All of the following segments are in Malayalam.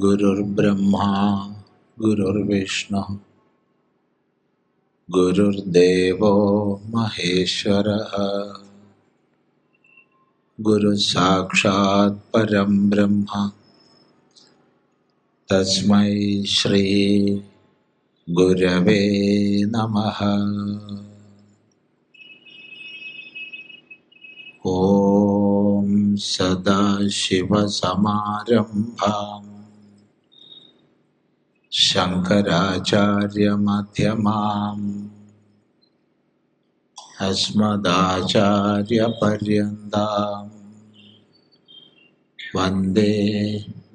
गुरुर्ब्रह्मा गुरुर्विष्णु गुरुर्देवो महेश्वरः गुरुसाक्षात् परं ब्रह्म तस्मै श्री गुरवे नमः। ॐ सदाशिवसमारम्भां शङ्कराचार्यमध्यमाम् अस्मदाचार्यपर्यन्तां वन्दे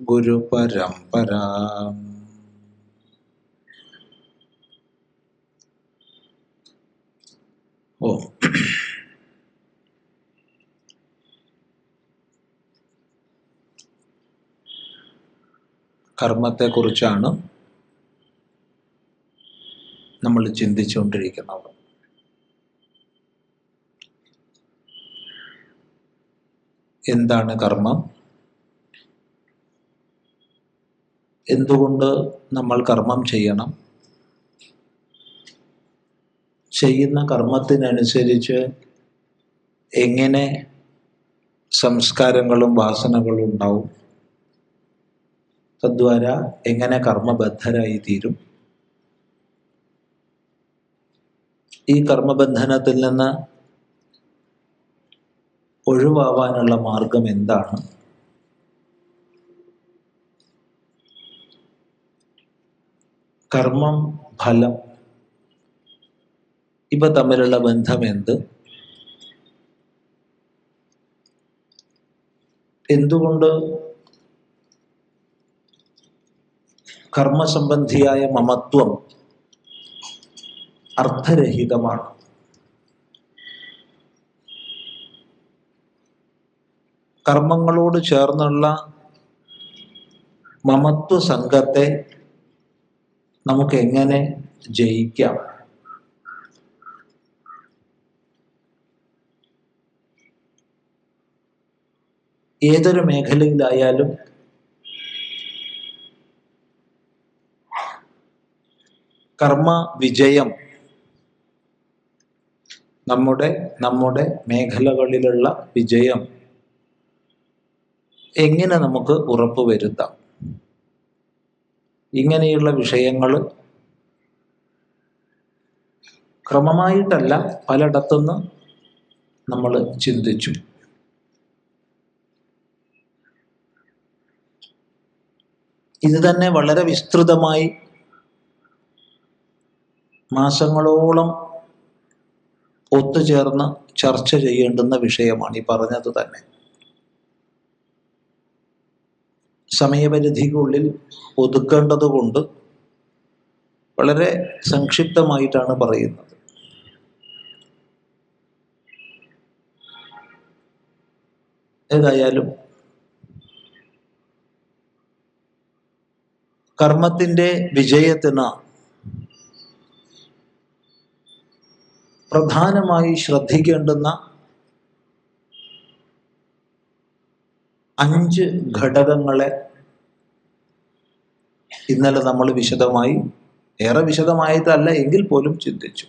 गुरुपरम्पराम्। ഓ കർമ്മത്തെക്കുറിച്ചാണ് നമ്മൾ ചിന്തിച്ചുകൊണ്ടിരിക്കുന്നത്. എന്താണ് കർമ്മം? എന്തുകൊണ്ട് നമ്മൾ കർമ്മം ചെയ്യണം? ചെയ്യുന്ന കർമ്മത്തിനനുസരിച്ച് എങ്ങനെ സംസ്കാരങ്ങളും വാസനകളും ഉണ്ടാവും? തദ്വാര എങ്ങനെ കർമ്മബദ്ധരായി തീരും? ഈ കർമ്മബന്ധനത്തിൽ നിന്ന് ഒഴിവാവാനുള്ള മാർഗം എന്താണ്? കർമ്മം, ഫലം ഇവ തമ്മിലുള്ള ബന്ധം എന്ത്? എന്തുകൊണ്ട് കർമ്മസംബന്ധിയായ മമത്വം അർത്ഥരഹിതമാണ്? കർമ്മങ്ങളോട് ചേർന്നുള്ള മമത്വ സംഘത്തെ നമുക്ക് എങ്ങനെ ജയിക്കാം? ഏതൊരു മേഖലയിലായാലും കർമ്മ വിജയം നമ്മുടെ മേഖലകളിലുള്ള വിജയം എങ്ങനെ നമുക്ക് ഉറപ്പുവരുത്താം? ഇങ്ങനെയുള്ള വിഷയങ്ങൾ ക്രമമായിട്ടല്ല പലയിടത്തുനിന്ന് നമ്മൾ ചിന്തിച്ചു. ഇത് തന്നെ വളരെ വിസ്തൃതമായി മാസങ്ങളോളം ഒത്തുചേർന്ന് ചർച്ച ചെയ്യേണ്ടുന്ന വിഷയമാണ് ഈ പറഞ്ഞത് തന്നെ. സമയപരിധിക്കുള്ളിൽ ഒതുക്കേണ്ടതുകൊണ്ട് വളരെ സംക്ഷിപ്തമായിട്ടാണ് പറയുന്നത്. ഏതായാലും കർമ്മത്തിൻ്റെ വിജയത്തിന് പ്രധാനമായി ശ്രദ്ധിക്കേണ്ടുന്ന 5 ഘടകങ്ങളെ ഇന്നലെ നമ്മൾ വിശദമായി, ഏറെ വിശദമായിട്ടല്ല എങ്കിൽ പോലും ചിന്തിച്ചു.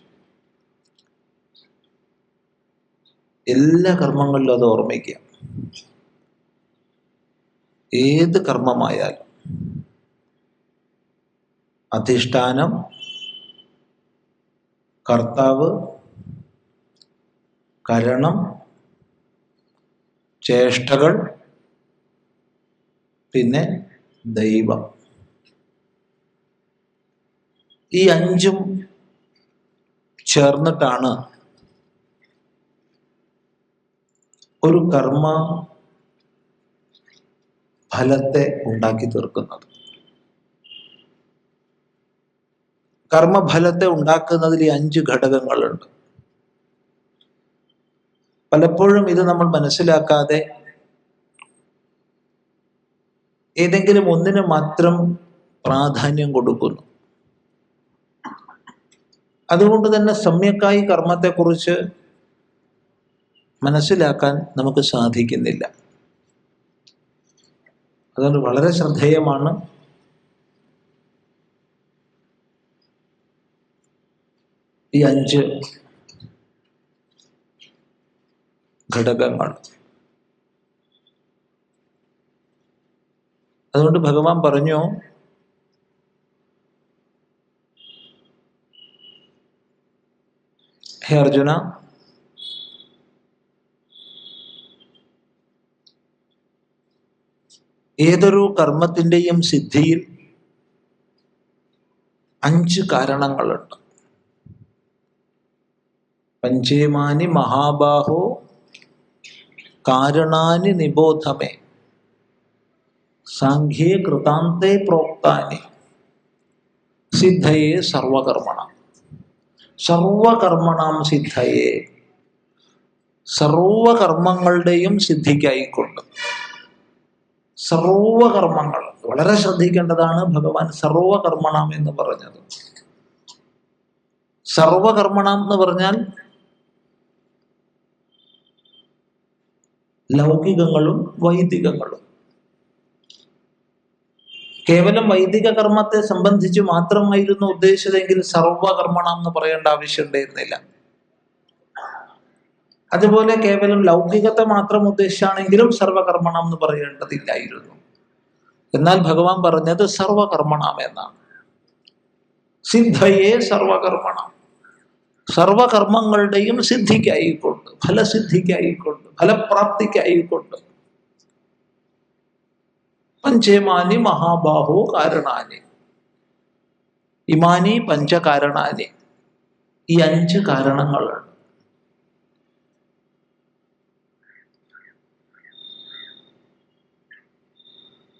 എല്ലാ കർമ്മങ്ങളിലും അത് ഓർമ്മിക്കുക. ഏത് കർമ്മമായാലും അധിഷ്ഠാനം, കർത്താവ്, കരണം, ചേഷ്ടകൾ, പിന്നെ ദൈവം. ഈ 5ഉം ചേർന്നിട്ടാണ് ഒരു കർമ്മ ഫലത്തെ ഉണ്ടാക്കി തീർക്കുന്നത്. കർമ്മഫലത്തെ ഉണ്ടാക്കുന്നതിൽ ഈ 5 ഘടകങ്ങളുണ്ട്. പലപ്പോഴും ഇത് നമ്മൾ മനസ്സിലാക്കാതെ ഏതെങ്കിലും ഒന്നിന് മാത്രം പ്രാധാന്യം കൊടുക്കുന്നു. അതുകൊണ്ട് തന്നെ സമ്യക്കായി കർമ്മത്തെക്കുറിച്ച് മനസ്സിലാക്കാൻ നമുക്ക് സാധിക്കുന്നില്ല. അതുകൊണ്ട് വളരെ ശ്രദ്ധേയമാണ് ഈ 5 ഘടകങ്ങൾ. അതുകൊണ്ട് ഭഗവാൻ പറഞ്ഞു, ഹേ അർജുന, ഏതൊരു കർമ്മത്തിൻ്റെയും സിദ്ധിയിൽ 5 കാരണങ്ങളുണ്ട്. പഞ്ചേമാനി മഹാബാഹോ കാരണാനി നിബോധമേ സാഖ്യേ കൃതാന്തേ പ്രോക്താനി സിദ്ധയേ സർവകർമ്മണം. സർവകർമ്മണം സിദ്ധയേ, സർവകർമ്മങ്ങളുടെയും സിദ്ധിക്കായിക്കൊണ്ട്. സർവകർമ്മങ്ങൾ വളരെ ശ്രദ്ധിക്കേണ്ടതാണ്. ഭഗവാൻ സർവകർമ്മണം എന്ന് പറഞ്ഞത്. സർവകർമ്മണം എന്ന് പറഞ്ഞാൽ ലൗകികങ്ങളും വൈദികങ്ങളും. കേവലം വൈദിക കർമ്മത്തെ സംബന്ധിച്ച് മാത്രമായിരുന്നു ഉദ്ദേശിച്ചതെങ്കിൽ സർവകർമ്മണം എന്ന് പറയേണ്ട ആവശ്യം ഉണ്ടായിരുന്നില്ല. അതുപോലെ കേവലം ലൗകികത്തെ മാത്രം ഉദ്ദേശിച്ചാണെങ്കിലും സർവകർമ്മണം എന്ന് പറയേണ്ടതില്ലായിരുന്നു. എന്നാൽ ഭഗവാൻ പറഞ്ഞത് സർവകർമ്മണം എന്നാണ്. സിദ്ധയേ സർവകർമ്മണം, സർവകർമ്മങ്ങളുടെയും സിദ്ധിക്കായിക്കൊണ്ട്, ഫലസിദ്ധിക്കായിക്കൊണ്ട്, ഫലപ്രാപ്തിക്കായിക്കൊണ്ട്. പഞ്ചേമാനി മഹാബാഹോ കാരണാനി, ഇമാനി പഞ്ചകാരണാനി, ഈ 5 കാരണങ്ങളുണ്ട്.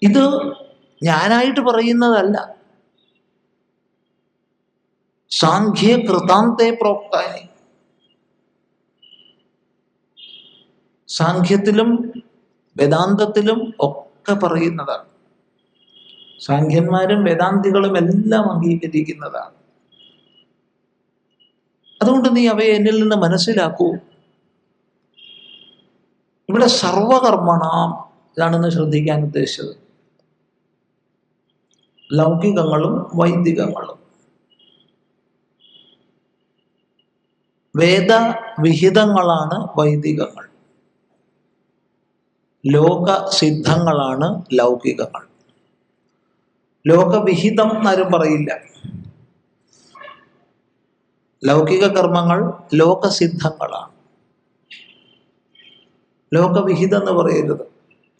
ഇത് ഞാനായിട്ട് പറയുന്നതല്ല. സാഖ്യ കൃതാന്തേ പ്രോക്താനി, സാഖ്യത്തിലും വേദാന്തത്തിലും ഒക്കെ പറയുന്നതാണ്. സാഖ്യന്മാരും വേദാന്തികളും എല്ലാം അംഗീകരിക്കുന്നതാണ്. അതുകൊണ്ട് നീ അവയെ എന്നിൽ നിന്ന് മനസ്സിലാക്കൂ. ഇവിടെ സർവകർമ്മണം ഇതാണെന്ന് ശ്രദ്ധിക്കാൻ ഉദ്ദേശിച്ചത്. ലൗകികങ്ങളും വൈദികങ്ങളും. വേദവിഹിതങ്ങളാണ് വൈദികങ്ങൾ, ലോകസിദ്ധങ്ങളാണ് ലൗകികങ്ങൾ. ലോകവിഹിതം എന്നാരും പറയില്ല. ലൗകിക കർമ്മങ്ങൾ ലോകസിദ്ധങ്ങളാണ്. ലോകവിഹിതം എന്ന് പറയരുത്,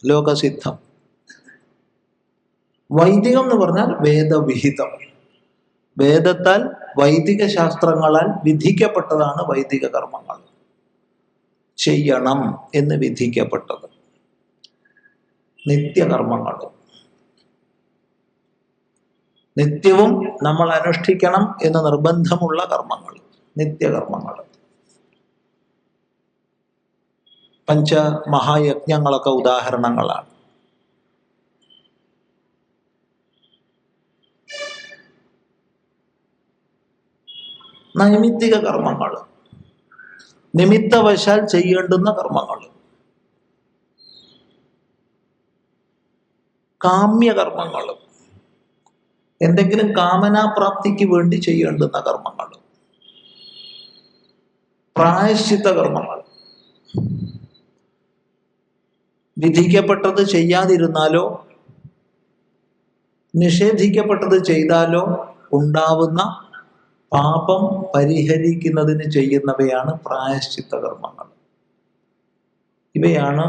ലോകസിദ്ധം. വൈദികം എന്ന് പറഞ്ഞാൽ വേദവിഹിതം. വേദത്താൽ വൈദിക ശാസ്ത്രങ്ങളാൽ വിധിക്കപ്പെട്ടതാണ് വൈദിക കർമ്മങ്ങൾ. ചെയ്യണം എന്ന് വിധിക്കപ്പെട്ടത് നിത്യകർമ്മങ്ങൾ. നിത്യവും നമ്മൾ അനുഷ്ഠിക്കണം എന്ന് നിർബന്ധമുള്ള കർമ്മങ്ങൾ, നിത്യകർമ്മങ്ങൾ. പഞ്ചമഹായജ്ഞങ്ങളൊക്കെ ഉദാഹരണങ്ങളാണ്. നൈമിത്തിക കർമ്മങ്ങൾ, നിമിത്തവശാൽ ചെയ്യേണ്ടുന്ന കർമ്മങ്ങൾ. കാമ്യകർമ്മങ്ങൾ, എന്തെങ്കിലും കാമനാപ്രാപ്തിക്ക് വേണ്ടി ചെയ്യേണ്ടുന്ന കർമ്മങ്ങൾ. പ്രായശ്ചിത്ത കർമ്മങ്ങൾ, വിധിക്കപ്പെട്ടത് ചെയ്യാതിരുന്നാലോ നിഷേധിക്കപ്പെട്ടത് ചെയ്താലോ ഉണ്ടാവുന്ന പാപം പരിഹരിക്കുന്നതിന് ചെയ്യുന്നവയാണ് പ്രായശ്ചിത്ത കർമ്മങ്ങൾ. ഇവയാണ്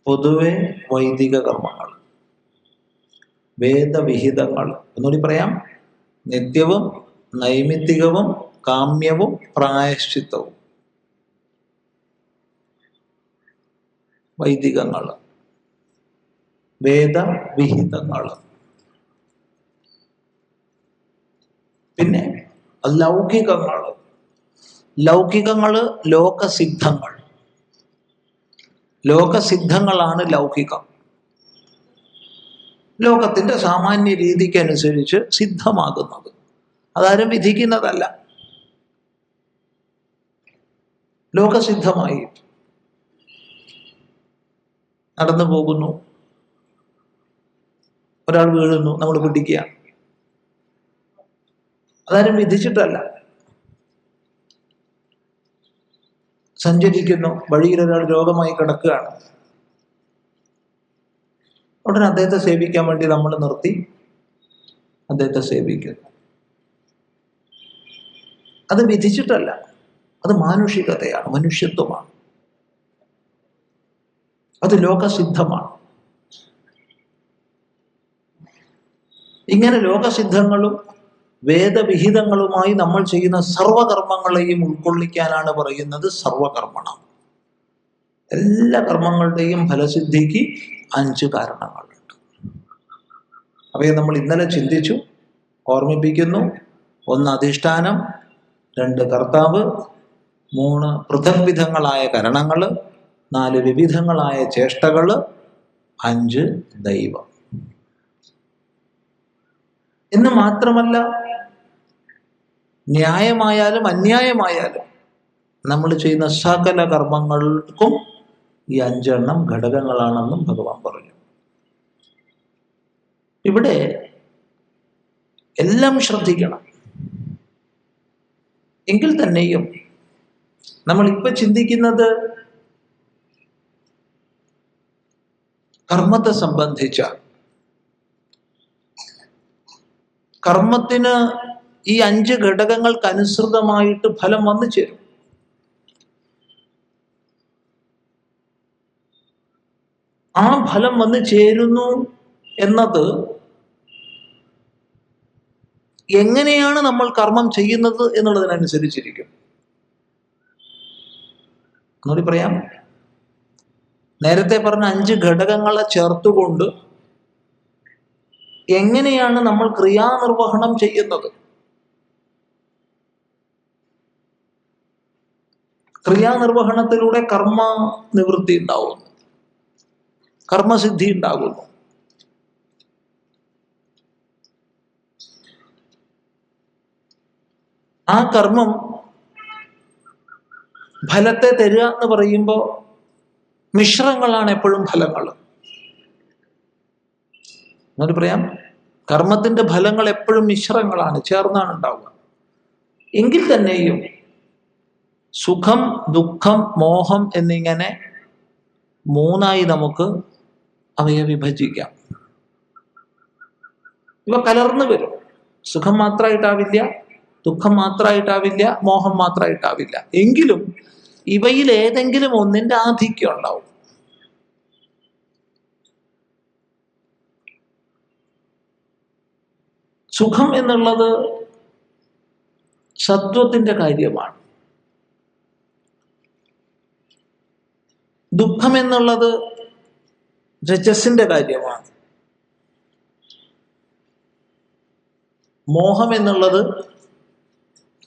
പൊതുവെ വൈദിക കർമ്മങ്ങൾ, വേദവിഹിതങ്ങൾ. ഒന്നുകൂടി പറയാം: നിത്യവും നൈമിത്തികവും കാമ്യവും പ്രായശ്ചിത്തവും വൈദികങ്ങൾ, വേദവിഹിതങ്ങൾ. പിന്നെ ലൗകികങ്ങൾ. ലൗകികങ്ങള് ലോകസിദ്ധങ്ങൾ. ലോകസിദ്ധങ്ങളാണ് ലൗകികം. ലോകത്തിന്റെ സാമാന്യ രീതിക്കനുസരിച്ച് സിദ്ധമാകുന്നത്. അതാരും വിധിക്കുന്നതല്ല, ലോകസിദ്ധമായി നടന്നു പോകുന്നു. ഒരാൾ വീഴുന്നു, നമ്മൾ പിടിക്കുക. അതാരും വിധിച്ചിട്ടല്ല. സഞ്ചരിക്കുന്നു, വഴിയിൽ ഒരാൾ രോഗമായി കിടക്കുകയാണ്. ഉടനെ അദ്ദേഹത്തെ സേവിക്കാൻ വേണ്ടി നമ്മൾ നിർത്തി അദ്ദേഹത്തെ സേവിക്കുന്നു. അത് വിധിച്ചിട്ടല്ല, അത് മാനുഷികതയാണ്, മനുഷ്യത്വമാണ്, അത് ലോകസിദ്ധമാണ്. ഇങ്ങനെ ലോകസിദ്ധങ്ങളും വേദവിഹിതങ്ങളുമായി നമ്മൾ ചെയ്യുന്ന സർവകർമ്മങ്ങളെയും ഉൾക്കൊള്ളിക്കാനാണ് പറയുന്നത് സർവകർമ്മണം. എല്ലാ കർമ്മങ്ങളുടെയും ഫലസിദ്ധിക്ക് 5 കാരണങ്ങളുണ്ട്. അവയെ നമ്മൾ ഇന്നലെ ചിന്തിച്ചു, ഓർമ്മിപ്പിക്കുന്നു. 1 അധിഷ്ഠാനം, 2 കർത്താവ്, 3 പൃഥക് വിധങ്ങളായ കരണങ്ങൾ, 4 വിവിധങ്ങളായ ചേഷ്ടകൾ, 5 ദൈവം. എന്ന് മാത്രമല്ല, ന്യായമായാലും അന്യായമായാലും നമ്മൾ ചെയ്യുന്ന സകല കർമ്മങ്ങൾക്കും ഈ 5 എണ്ണം ഘടകങ്ങളാണെന്നും ഭഗവാൻ പറഞ്ഞു. ഇവിടെ എല്ലാം ശ്രദ്ധിക്കണം. എങ്കിൽ തന്നെയും നമ്മളിപ്പോൾ ചിന്തിക്കുന്നത് കർമ്മത്തെ സംബന്ധിച്ച. കർമ്മത്തിന് ഈ 5 ഘടകങ്ങൾക്കനുസൃതമായിട്ട് ഫലം വന്നു ചേരും. ആ ഫലം വന്നു ചേരുന്നു എന്നത് എങ്ങനെയാണ് നമ്മൾ കർമ്മം ചെയ്യുന്നത് എന്നുള്ളതിനനുസരിച്ചിരിക്കും. ഒന്നുകൂടി പറയാം. നേരത്തെ പറഞ്ഞ 5 ഘടകങ്ങളെ ചേർത്തുകൊണ്ട് എങ്ങനെയാണ് നമ്മൾ ക്രിയാനിർവഹണം ചെയ്യുന്നത്? ക്രിയാനിർവഹണത്തിലൂടെ കർമ്മ നിവൃത്തി ഉണ്ടാവുന്നു, കർമ്മസിദ്ധി ഉണ്ടാകുന്നു. ആ കർമ്മം ഫലത്തെ തരിക എന്ന് പറയുമ്പോൾ മിശ്രങ്ങളാണ് എപ്പോഴും ഫലങ്ങൾ. എന്നൊരു പറയാം, കർമ്മത്തിന്റെ ഫലങ്ങൾ എപ്പോഴും മിശ്രങ്ങളാണ്, ചേർന്നാണ് ഉണ്ടാവുക. എങ്കിൽ തന്നെയും സുഖം, ദുഃഖം, മോഹം എന്നിങ്ങനെ 3ആയി നമുക്ക് അവയെ വിഭജിക്കാം. ഇവ കലർന്നു വരും. സുഖം മാത്രമായിട്ടാവില്ല, ദുഃഖം മാത്രമായിട്ടാവില്ല, മോഹം മാത്രമായിട്ടാവില്ല. എങ്കിലും ഇവയിൽ ഏതെങ്കിലും ഒന്നിന്റെ ആധിക്യം ഉണ്ടാവും. സുഖം എന്നുള്ളത് സത്വത്തിന്റെ കാര്യമാണ്. ദുഃഖം എന്നുള്ളത് രജസിന്റെ കാര്യമാണ്. മോഹം എന്നുള്ളത്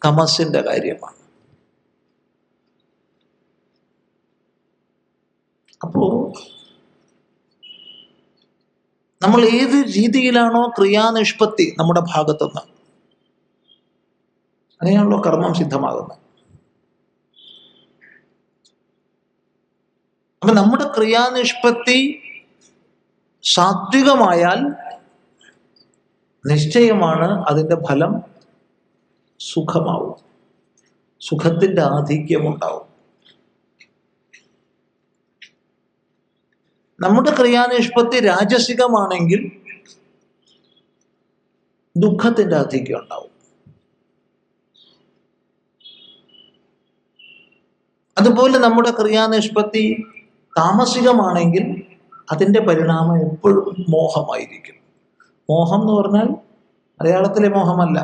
തമസിന്റെ കാര്യമാണ്. അപ്പോ നമ്മൾ ഏത് രീതിയിലാണോ ക്രിയാനിഷ്പത്തി നമ്മുടെ ഭാഗത്തുനിന്ന്, അങ്ങനെയാണല്ലോ കർമ്മം സിദ്ധമാകുന്നത്. അപ്പൊ നമ്മുടെ ക്രിയാനിഷ്പത്തി സാത്വികമായാൽ നിശ്ചയമാണ് അതിൻ്റെ ഫലം സുഖമാവും, സുഖത്തിന്റെ ആധിക്യമുണ്ടാവും. നമ്മുടെ ക്രിയാനിഷ്പത്തി രാജസികമാണെങ്കിൽ ദുഃഖത്തിന്റെ ആധിക്യം ഉണ്ടാവും. അതുപോലെ നമ്മുടെ ക്രിയാനിഷ്പത്തി താമസികമാണെങ്കിൽ അതിൻ്റെ പരിണാമം എപ്പോഴും മോഹമായിരിക്കും. മോഹം എന്ന് പറഞ്ഞാൽ മലയാളത്തിലെ മോഹമല്ല.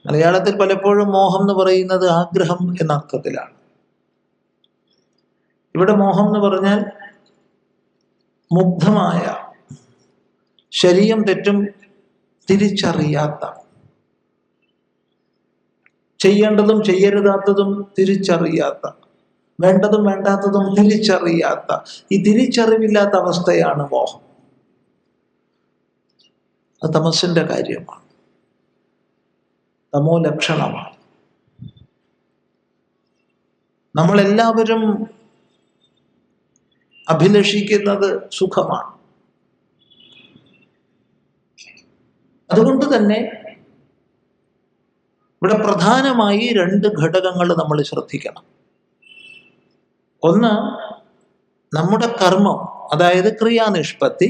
മലയാളത്തിൽ പലപ്പോഴും മോഹം എന്ന് പറയുന്നത് ആഗ്രഹം എന്ന അർത്ഥത്തിലാണ്. ഇവിടെ മോഹം എന്ന് പറഞ്ഞാൽ മുഗ്ധമായ, ശരിയും തെറ്റും തിരിച്ചറിയാത്ത, ചെയ്യേണ്ടതും ചെയ്യരുതാത്തതും തിരിച്ചറിയാത്ത, വേണ്ടതും വേണ്ടാത്തതും തിരിച്ചറിയാത്ത, ഈ തിരിച്ചറിവില്ലാത്ത അവസ്ഥയാണ് മോഹം. അത് തമസിന്റെ കാര്യമാണ്, തമോ ലക്ഷണമാണ്. നമ്മളെല്ലാവരും അഭിലഷിക്കുന്നത് സുഖമാണ്. അതുകൊണ്ട് തന്നെ ഇവിടെ പ്രധാനമായി 2 ഘടകങ്ങൾ നമ്മൾ ശ്രദ്ധിക്കണം. ഒന്ന്, നമ്മുടെ കർമ്മം, അതായത് ക്രിയാനിഷ്പത്തി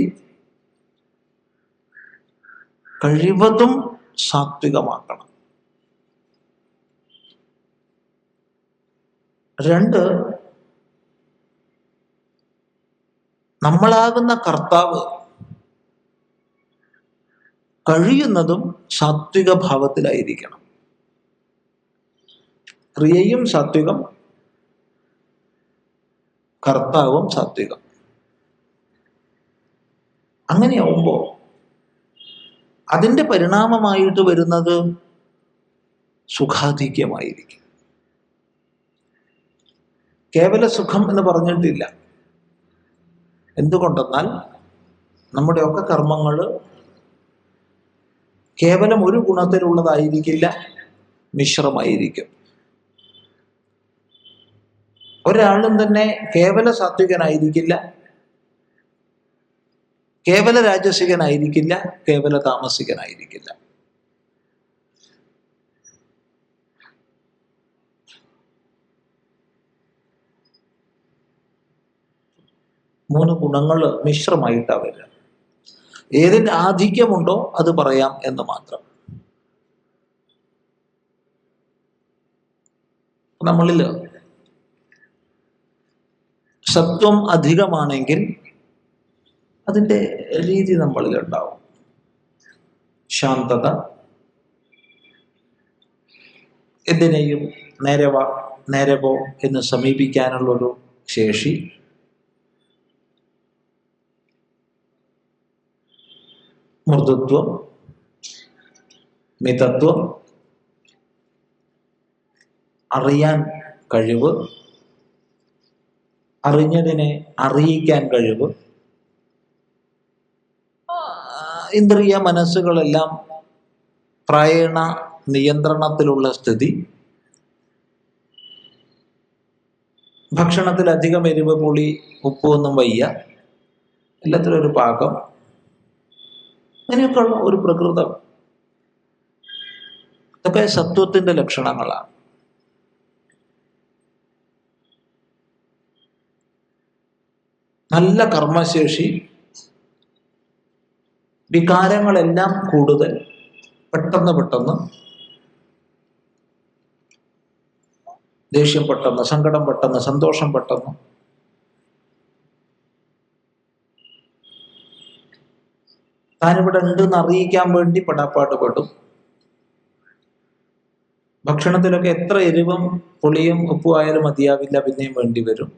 കഴിവതും സാത്വികമാക്കണം. 2, നമ്മളാകുന്ന കർത്താവ് കഴിയുന്നതും സാത്വിക ഭാവത്തിലായിരിക്കണം. ക്രിയയും സാത്വികം, കർത്താവും സാത്വികം. അങ്ങനെയാവുമ്പോൾ അതിൻ്റെ പരിണാമമായിട്ട് വരുന്നത് സുഖാധിക്യമായിരിക്കും. കേവല സുഖം എന്ന് പറഞ്ഞിട്ടില്ല. എന്തുകൊണ്ടെന്നാൽ നമ്മുടെയൊക്കെ കർമ്മങ്ങൾ കേവലം ഒരു ഗുണത്തിലുള്ളതായിരിക്കില്ല, മിശ്രമായിരിക്കും. ഒരാളും തന്നെ കേവല സാത്വികനായിരിക്കില്ല, കേവല രാജസികനായിരിക്കില്ല, കേവല താമസികനായിരിക്കില്ല. മൂന്ന് ഗുണങ്ങൾ മിശ്രമായിട്ടാണ് വരിക. ഏതിന് ആധിക്യമുണ്ടോ അത് പറയാം എന്ന് മാത്രം. നമ്മളിൽ സത്വം അധികമാണെങ്കിൽ അതിൻ്റെ രീതി നമ്മളിലുണ്ടാവും. ശാന്തത, എന്തിനേയും നേരെ പോ എന്ന് സമീപിക്കാനുള്ളൊരു ശേഷി, മൃദുത്വം, മിതത്വം, അറിയാൻ കഴിവ്, അറിഞ്ഞതിനെ അറിയിക്കാൻ കഴിവ്, ഇന്ദ്രിയ മനസ്സുകളെല്ലാം പ്രായേണ നിയന്ത്രണത്തിലുള്ള സ്ഥിതി, ഭക്ഷണത്തിൽ അധികം എരിവ്, പുളി, ഉപ്പ് ഒന്നും വയ്യ, എല്ലാത്തിലും ഒരു പാകം, അങ്ങനെയൊക്കെയുള്ള ഒരു പ്രകൃതം. ഇതൊക്കെ സത്വത്തിന്റെ ലക്ഷണങ്ങളാണ്. നല്ല കർമ്മശേഷി, വികാരങ്ങളെല്ലാം കൂടുതൽ, പെട്ടെന്ന് ദേഷ്യം പെട്ടെന്ന്, സങ്കടം പെട്ടെന്ന്, സന്തോഷം പെട്ടെന്ന്, താനിവിടെ ഉണ്ടെന്ന് അറിയിക്കാൻ വേണ്ടി പെടാപ്പാട് പെടും. ഭക്ഷണത്തിലൊക്കെ എത്ര എരിവും പുളിയും ഉപ്പും ആയാലും മതിയാവില്ല, പിന്നെയും വേണ്ടി വരും.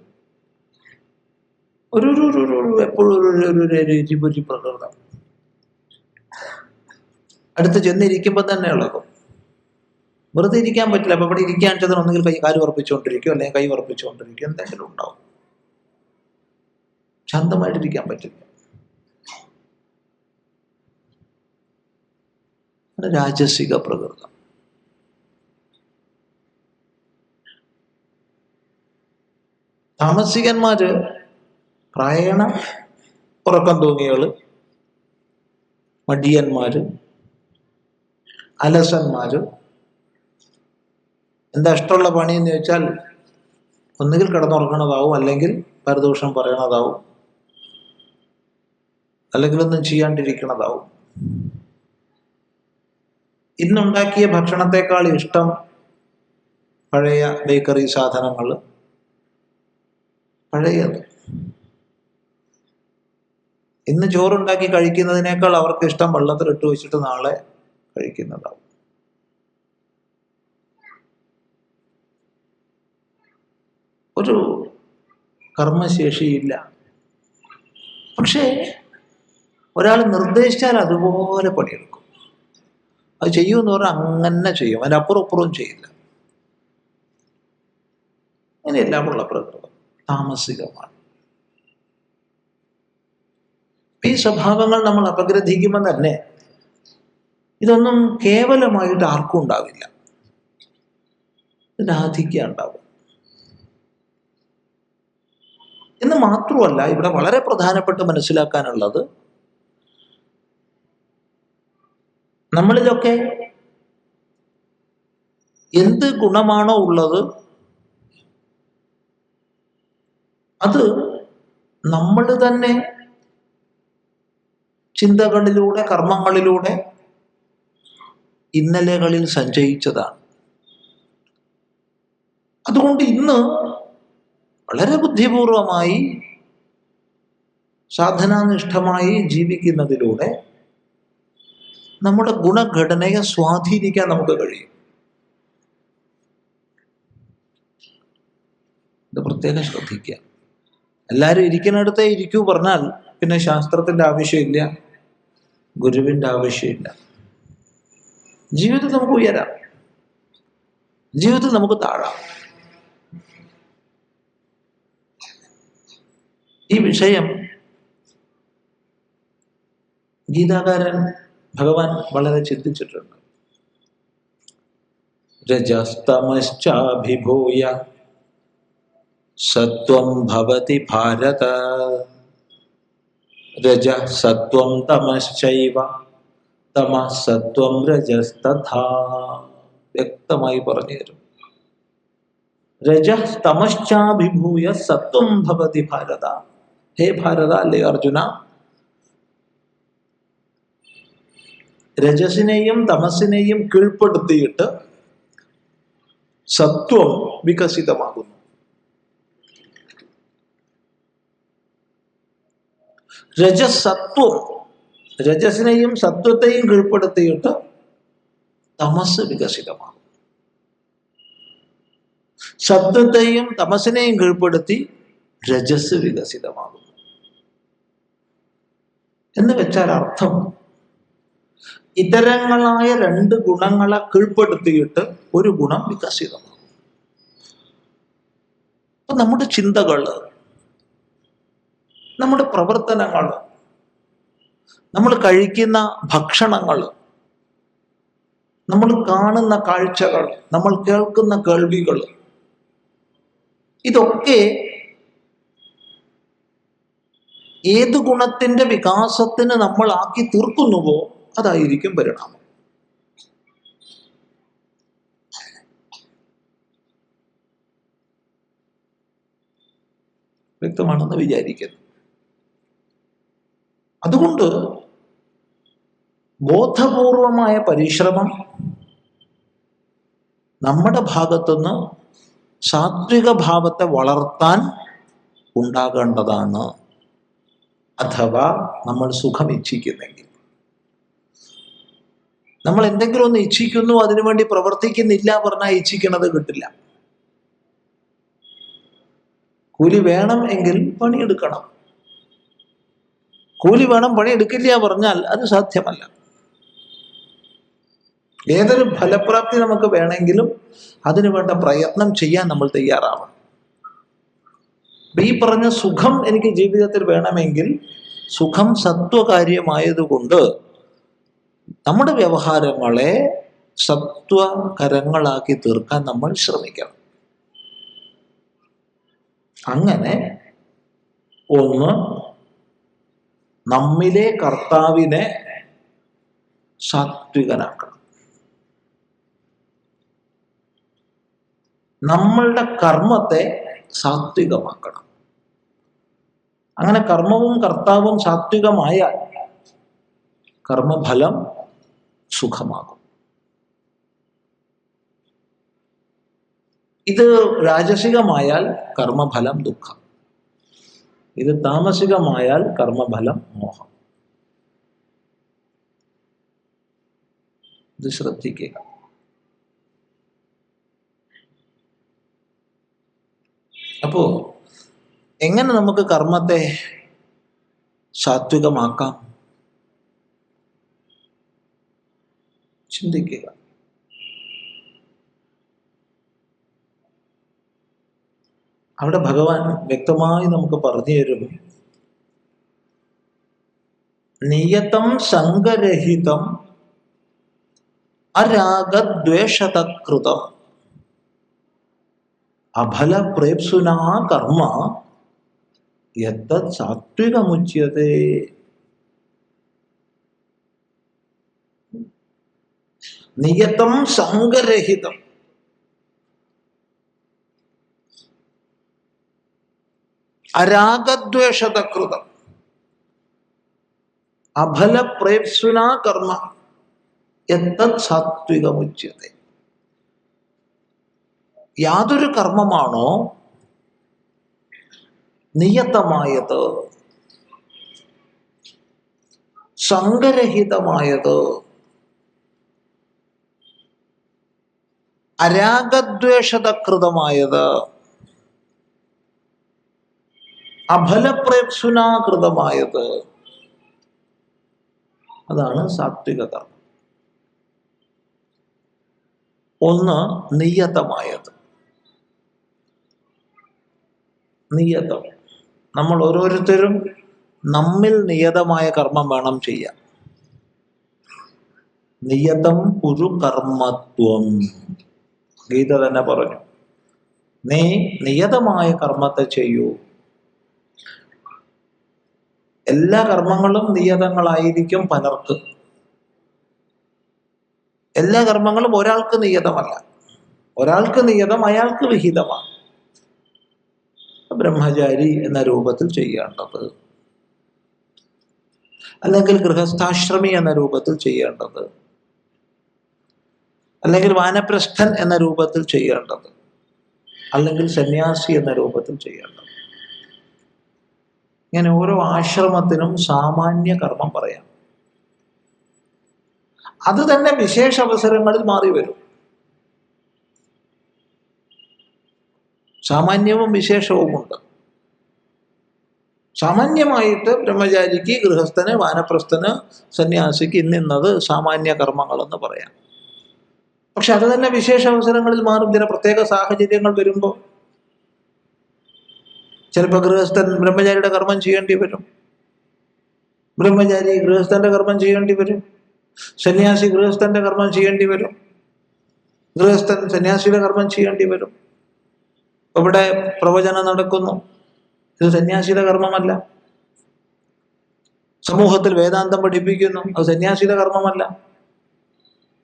എപ്പോഴും ഒരു എരിപൊരി പ്രകൃതം. അടുത്ത് ചെന്നിരിക്കുമ്പോൾ തന്നെ ഇളകും. വെറുതെ ഇരിക്കാൻ പറ്റില്ല. അപ്പൊ ഇവിടെ ഇരിക്കാൻ വെച്ചതിന് ഒന്നുകിൽ കാല് ഉറപ്പിച്ചുകൊണ്ടിരിക്കും, അല്ലെങ്കിൽ കൈ ഉറപ്പിച്ചുകൊണ്ടിരിക്കും, എന്തെങ്കിലും ഉണ്ടാവും. ശാന്തമായിട്ടിരിക്കാൻ പറ്റില്ല. രാജസിക പ്രകൃതം. താമസികന്മാര് പ്രായണ ഉറക്കം തൂങ്ങികള്, മടിയന്മാര്, അലസന്മാര്. എന്താ ഇഷ്ടമുള്ള പണി എന്ന് ചോദിച്ചാൽ ഒന്നുകിൽ കിടന്നുറങ്ങണതാവും, അല്ലെങ്കിൽ പരദൂഷണം പറയണതാവും, അല്ലെങ്കിൽ ഒന്നും ചെയ്യാണ്ടിരിക്കണതാവും. ഇന്നുണ്ടാക്കിയ ഭക്ഷണത്തെക്കാൾ ഇഷ്ടം പഴയ ബേക്കറി സാധനങ്ങൾ, പഴയത്. ഇന്ന് ചോറുണ്ടാക്കി കഴിക്കുന്നതിനേക്കാൾ അവർക്ക് ഇഷ്ടം വെള്ളത്തിലിട്ട് വെച്ചിട്ട് നാളെ കഴിക്കുന്നതാവും. ഒരു കർമ്മശേഷിയില്ല. പക്ഷേ ഒരാൾ നിർദ്ദേശിച്ചാൽ അതുപോലെ പണിയെടുക്കും. അത് ചെയ്യുമെന്ന് പറഞ്ഞാൽ അങ്ങനെ ചെയ്യും, അതിൻ്റെ അപ്പുറവും ചെയ്യില്ല. അങ്ങനെയെല്ലാമുള്ള പ്രകൃതം താമസികമാണ്. ഈ സ്വഭാവങ്ങൾ നമ്മൾ അപഗ്രഥിക്കുമ്പോൾ തന്നെ ഇതൊന്നും കേവലമായിട്ട് ആർക്കും ഉണ്ടാവില്ല. ഇതിന് ആധിക്യം ഉണ്ടാവും. എന്ന് മാത്രമല്ല, ഇവിടെ വളരെ പ്രധാനപ്പെട്ട് മനസ്സിലാക്കാനുള്ളത്, നമ്മളിലൊക്കെ എന്ത് ഗുണമാണോ ഉള്ളത് അത് നമ്മൾ തന്നെ ചിന്തകളിലൂടെ, കർമ്മങ്ങളിലൂടെ ഇന്നലെകളിൽ സഞ്ചയിച്ചതാണ്. അതുകൊണ്ട് ഇന്ന് വളരെ ബുദ്ധിപൂർവമായി സാധനാനിഷ്ഠമായി ജീവിക്കുന്നതിലൂടെ നമ്മുടെ ഗുണഘടനയെ സ്വാധീനിക്കാൻ നമുക്ക് കഴിയും. ഇത് പ്രത്യേകം ശ്രദ്ധിക്കുക. എല്ലാവരും ഇരിക്കുന്നിടത്തേ ഇരിക്കൂ പറഞ്ഞാൽ പിന്നെ ശാസ്ത്രത്തിന്റെ ആവശ്യമില്ല, ഗുരുവിന്റെ ആവശ്യമില്ല. ജീവിതത്തിൽ നമുക്ക് ഉയരാം, ജീവിതത്തിൽ നമുക്ക് താഴാം. ഈ വിഷയം ഗീതാകാരൻ ഭഗവാൻ വളരെ ചിന്തിച്ചിട്ടുണ്ട്. രജസ്തമശ്ചാഭിഭൂയ സത്വം ഭവതി ഭാരത, രജ സത്വം തമശ്ചൈവ തമഃ സത്വം രജസ്തഥാ. വ്യക്തമായി പറഞ്ഞു തരും. രജഃ തമശ്ചാഭിഭൂയ സത്വം ഭവതി ഭാരത. ഹേ ഭാരത, അല്ലേ അർജുന, രജസിനെയും തമസിനെയും കീഴ്പ്പെടുത്തിയിട്ട് സത്വം വികസിതമാകുന്നു. രജസത്വം, രജസിനെയും സത്വത്തെയും കീഴ്പ്പെടുത്തിയിട്ട് തമസ് വികസിതമാകും. സത്വത്തെയും തമസിനെയും കീഴ്പ്പെടുത്തി രജസ് വികസിതമാകുന്നു. എന്ന് വെച്ചാൽ അർത്ഥം, ഇതരങ്ങളായ രണ്ട് ഗുണങ്ങളെ കീഴ്പ്പെടുത്തിയിട്ട് ഒരു ഗുണം വികസിതമാകും. അപ്പൊ നമ്മുടെ ചിന്തകള്, നമ്മുടെ പ്രവർത്തനങ്ങള്, നമ്മൾ കഴിക്കുന്ന ഭക്ഷണങ്ങള്, നമ്മൾ കാണുന്ന കാഴ്ചകൾ, നമ്മൾ കേൾക്കുന്ന കേൾവികൾ, ഇതൊക്കെ ഏത് ഗുണത്തിന്റെ വികാസത്തിന് നമ്മൾ ആക്കി തീർക്കുന്നുവോ അതായിരിക്കും പരിണാമം. വ്യക്തമാണെന്ന് വിചാരിക്കുന്നു. അതുകൊണ്ട് ബോധപൂർവമായ പരിശ്രമം നമ്മുടെ ഭാഗത്തുനിന്ന് സാത്വിക ഭാവത്തെ വളർത്താൻ ഉണ്ടാകേണ്ടതാണ്. അഥവാ നമ്മൾ സുഖം ഇച്ഛിക്കുന്നെങ്കിൽ, നമ്മൾ എന്തെങ്കിലും ഒന്ന് ഇച്ഛിക്കുന്നു, അതിനുവേണ്ടി പ്രവർത്തിക്കുന്നില്ല പറഞ്ഞാൽ ഇച്ഛിക്കണത് കിട്ടില്ല. കൂലി വേണം എങ്കിൽ പണിയെടുക്കണം. കൂലി വേണം, പണിയെടുക്കില്ല പറഞ്ഞാൽ അത് സാധ്യമല്ല. ഏതൊരു ഫലപ്രാപ്തി നമുക്ക് വേണമെങ്കിലും അതിനു വേണ്ട പ്രയത്നം ചെയ്യാൻ നമ്മൾ തയ്യാറാവണം. ഈ പറഞ്ഞ സുഖം എനിക്ക് ജീവിതത്തിൽ വേണമെങ്കിൽ സുഖം സത്വകാര്യമായതുകൊണ്ട് നമ്മുടെ വ്യവഹാരങ്ങളെ സത്വകരങ്ങളാക്കി തീർക്കാൻ നമ്മൾ ശ്രമിക്കണം. അങ്ങനെ ഒന്ന് നമ്മിലെ കർത്താവിനെ സാത്വികനാക്കണം. നമ്മളുടെ കർമ്മത്തെ സാത്വികമാക്കണം. അങ്ങനെ കർമ്മവും കർത്താവും സാത്വികമായാൽ കർമ്മഫലം സുഖമാകും. ഇത് രാജസികമായാൽ കർമ്മഫലം ദുഃഖം, ഇത് താമസികമായാൽ കർമ്മഫലം മോഹം. ഇത് ശ്രദ്ധിക്കുക. അപ്പോ എങ്ങനെ നമുക്ക് കർമ്മത്തെ സാത്വികമാക്കാം? ചിന്തിക്കുക. അവിടെ ഭഗവാൻ വ്യക്തമായി നമുക്ക് പറഞ്ഞു തരും. നിയതം സംഗരഹിതം അരാഗദ്വേഷതകൃതം അഫലപ്രേപ്സുനാ കർമ്മ യത്തത് സാത്വികമുച്യതേ. നിയതം സംഗരഹിതം. അരാഗദ്വേഷതകൃതം അഫലപ്രേപ്സുനാ കർമ്മ യത്തത് സാത്വികമുച്യതേ. യാതൊരു കർമ്മമാണോ നിയതമായത്, സംഗരഹിതമായത്, അരാഗദ്വേഷതകൃതമായത്, അഫലപ്രേപ്സുനാകൃതമായത്, അതാണ് സാത്വിക കർമ്മം. ഒന്ന് നിയതമായത്. നിയതം, നമ്മൾ ഓരോരുത്തരും നമ്മിൽ നിയതമായ കർമ്മം വേണം ചെയ്യാൻ. നിയതം കുരു കർമ്മത്വം, ഗീത തന്നെ പറഞ്ഞു. നീ നിയതമായ കർമ്മത്തെ ചെയ്യൂ. എല്ലാ കർമ്മങ്ങളും നിയതങ്ങളായിരിക്കും പലർക്ക്. എല്ലാ കർമ്മങ്ങളും ഒരാൾക്ക് നിയതമല്ല. ഒരാൾക്ക് നിയതം അയാൾക്ക് വിഹിതമാണ്. ബ്രഹ്മചാരി എന്ന രൂപത്തിൽ ചെയ്യേണ്ടത്, അല്ലെങ്കിൽ ഗൃഹസ്ഥാശ്രമി എന്ന രൂപത്തിൽ ചെയ്യേണ്ടത്, അല്ലെങ്കിൽ വാനപ്രസ്ഥൻ എന്ന രൂപത്തിൽ ചെയ്യേണ്ടത്, അല്ലെങ്കിൽ സന്യാസി എന്ന രൂപത്തിൽ ചെയ്യേണ്ടത്. ഇങ്ങനെ ഓരോ ആശ്രമത്തിനും സാമാന്യ കർമ്മം പറയാം. അത് തന്നെ വിശേഷ അവസരങ്ങളിൽ മാറി വരും. സാമാന്യവും വിശേഷവുമുണ്ട്. സാമാന്യമായിട്ട് ബ്രഹ്മചാരിക്ക്, ഗൃഹസ്ഥന്, വാനപ്രസ്ഥന്, സന്യാസിക്ക് ഇന്നത് സാമാന്യ കർമ്മങ്ങളെന്ന് പറയാം. പക്ഷെ അത് തന്നെ വിശേഷ അവസരങ്ങളിൽ മാറും. ചില പ്രത്യേക സാഹചര്യങ്ങൾ വരുമ്പോൾ ചിലപ്പോൾ ഗൃഹസ്ഥൻ ബ്രഹ്മചാരിയുടെ കർമ്മം ചെയ്യേണ്ടി വരും, ബ്രഹ്മചാരി ഗൃഹസ്ഥന്റെ കർമ്മം ചെയ്യേണ്ടി വരും, സന്യാസി ഗൃഹസ്ഥന്റെ കർമ്മം ചെയ്യേണ്ടി വരും, ഗൃഹസ്ഥൻ സന്യാസിയുടെ കർമ്മം ചെയ്യേണ്ടി വരും. ഇവിടെ പ്രവചനം നടക്കുന്നു, ഇത് സന്യാസിയുടെ കർമ്മമല്ല. സമൂഹത്തിൽ വേദാന്തം പഠിപ്പിക്കുന്നു, അത് സന്യാസിയുടെ കർമ്മമല്ല.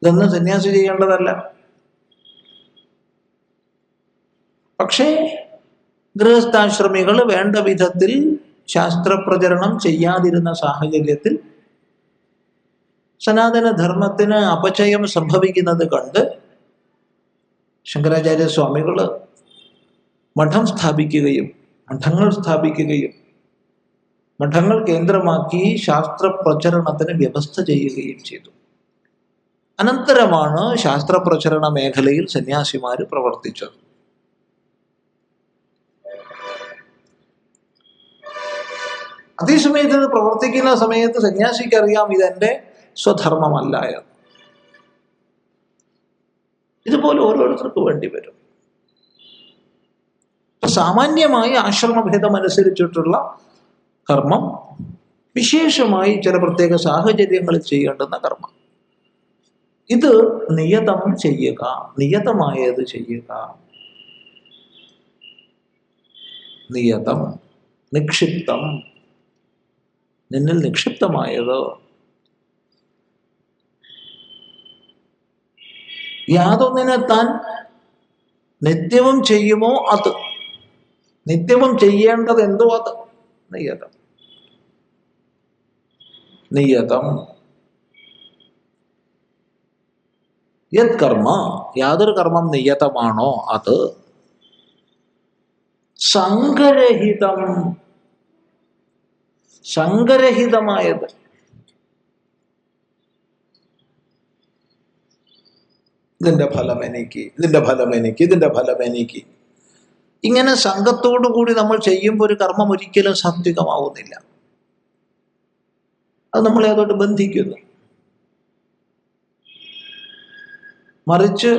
ഇതൊന്നും സന്യാസി ചെയ്യേണ്ടതല്ല. പക്ഷേ ഗൃഹസ്ഥാശ്രമികൾ വേണ്ട വിധത്തിൽ ശാസ്ത്രപ്രചരണം ചെയ്യാതിരുന്ന സാഹചര്യത്തിൽ സനാതനധർമ്മത്തിന് അപചയം സംഭവിക്കുന്നത് കണ്ട് ശങ്കരാചാര്യ സ്വാമികള് മഠങ്ങൾ സ്ഥാപിക്കുകയും മഠങ്ങൾ കേന്ദ്രമാക്കി ശാസ്ത്രപ്രചരണത്തിന് വ്യവസ്ഥ ചെയ്യുകയും ചെയ്തു. അനന്തരമാണ് ശാസ്ത്രപ്രചരണ മേഖലയിൽ സന്യാസിമാര് പ്രവർത്തിച്ചത്. അതേസമയത്ത് ഇത് പ്രവർത്തിക്കുന്ന സമയത്ത് സന്യാസിക്കറിയാം ഇതെന്റെ സ്വധർമ്മമല്ല എന്ന്. ഇതുപോലെ ഓരോരുത്തർക്ക് വേണ്ടി വരും. സാമാന്യമായി ആശ്രമഭേദം അനുസരിച്ചിട്ടുള്ള കർമ്മം, വിശേഷമായി ചില പ്രത്യേക സാഹചര്യങ്ങളിൽ ചെയ്യേണ്ടുന്ന കർമ്മം, ഇത് നിയതം ചെയ്യുക, നിയതമായത് ചെയ്യുക. നിയതം, നിക്ഷിപ്തം, നിന്നിൽ നിക്ഷിപ്തമായത്. യാതൊന്നിനെ താൻ നിത്യവും ചെയ്യുമോ അത്, നിത്യവും ചെയ്യേണ്ടത് എന്തോ അത് നിയതം. നിയതം യത് കർമ്മ, യാതൊരു കർമ്മം നിയതമാണോ അത് സംഗരഹിതം, സംഗരഹിതമായത്. ഇതിന്റെ ഫലം എനിക്ക്, ഇതിന്റെ ഫലം എനിക്ക്, ഇതിന്റെ ഫലം എനിക്ക്, ഇങ്ങനെ സംഘത്തോടു കൂടി നമ്മൾ ചെയ്യുമ്പോൾ ഒരു കർമ്മം ഒരിക്കലും സാത്വികമാവുന്നില്ല. അത് നമ്മളെ അതോട്ട് ബന്ധിക്കുന്നു. മറിച്ച്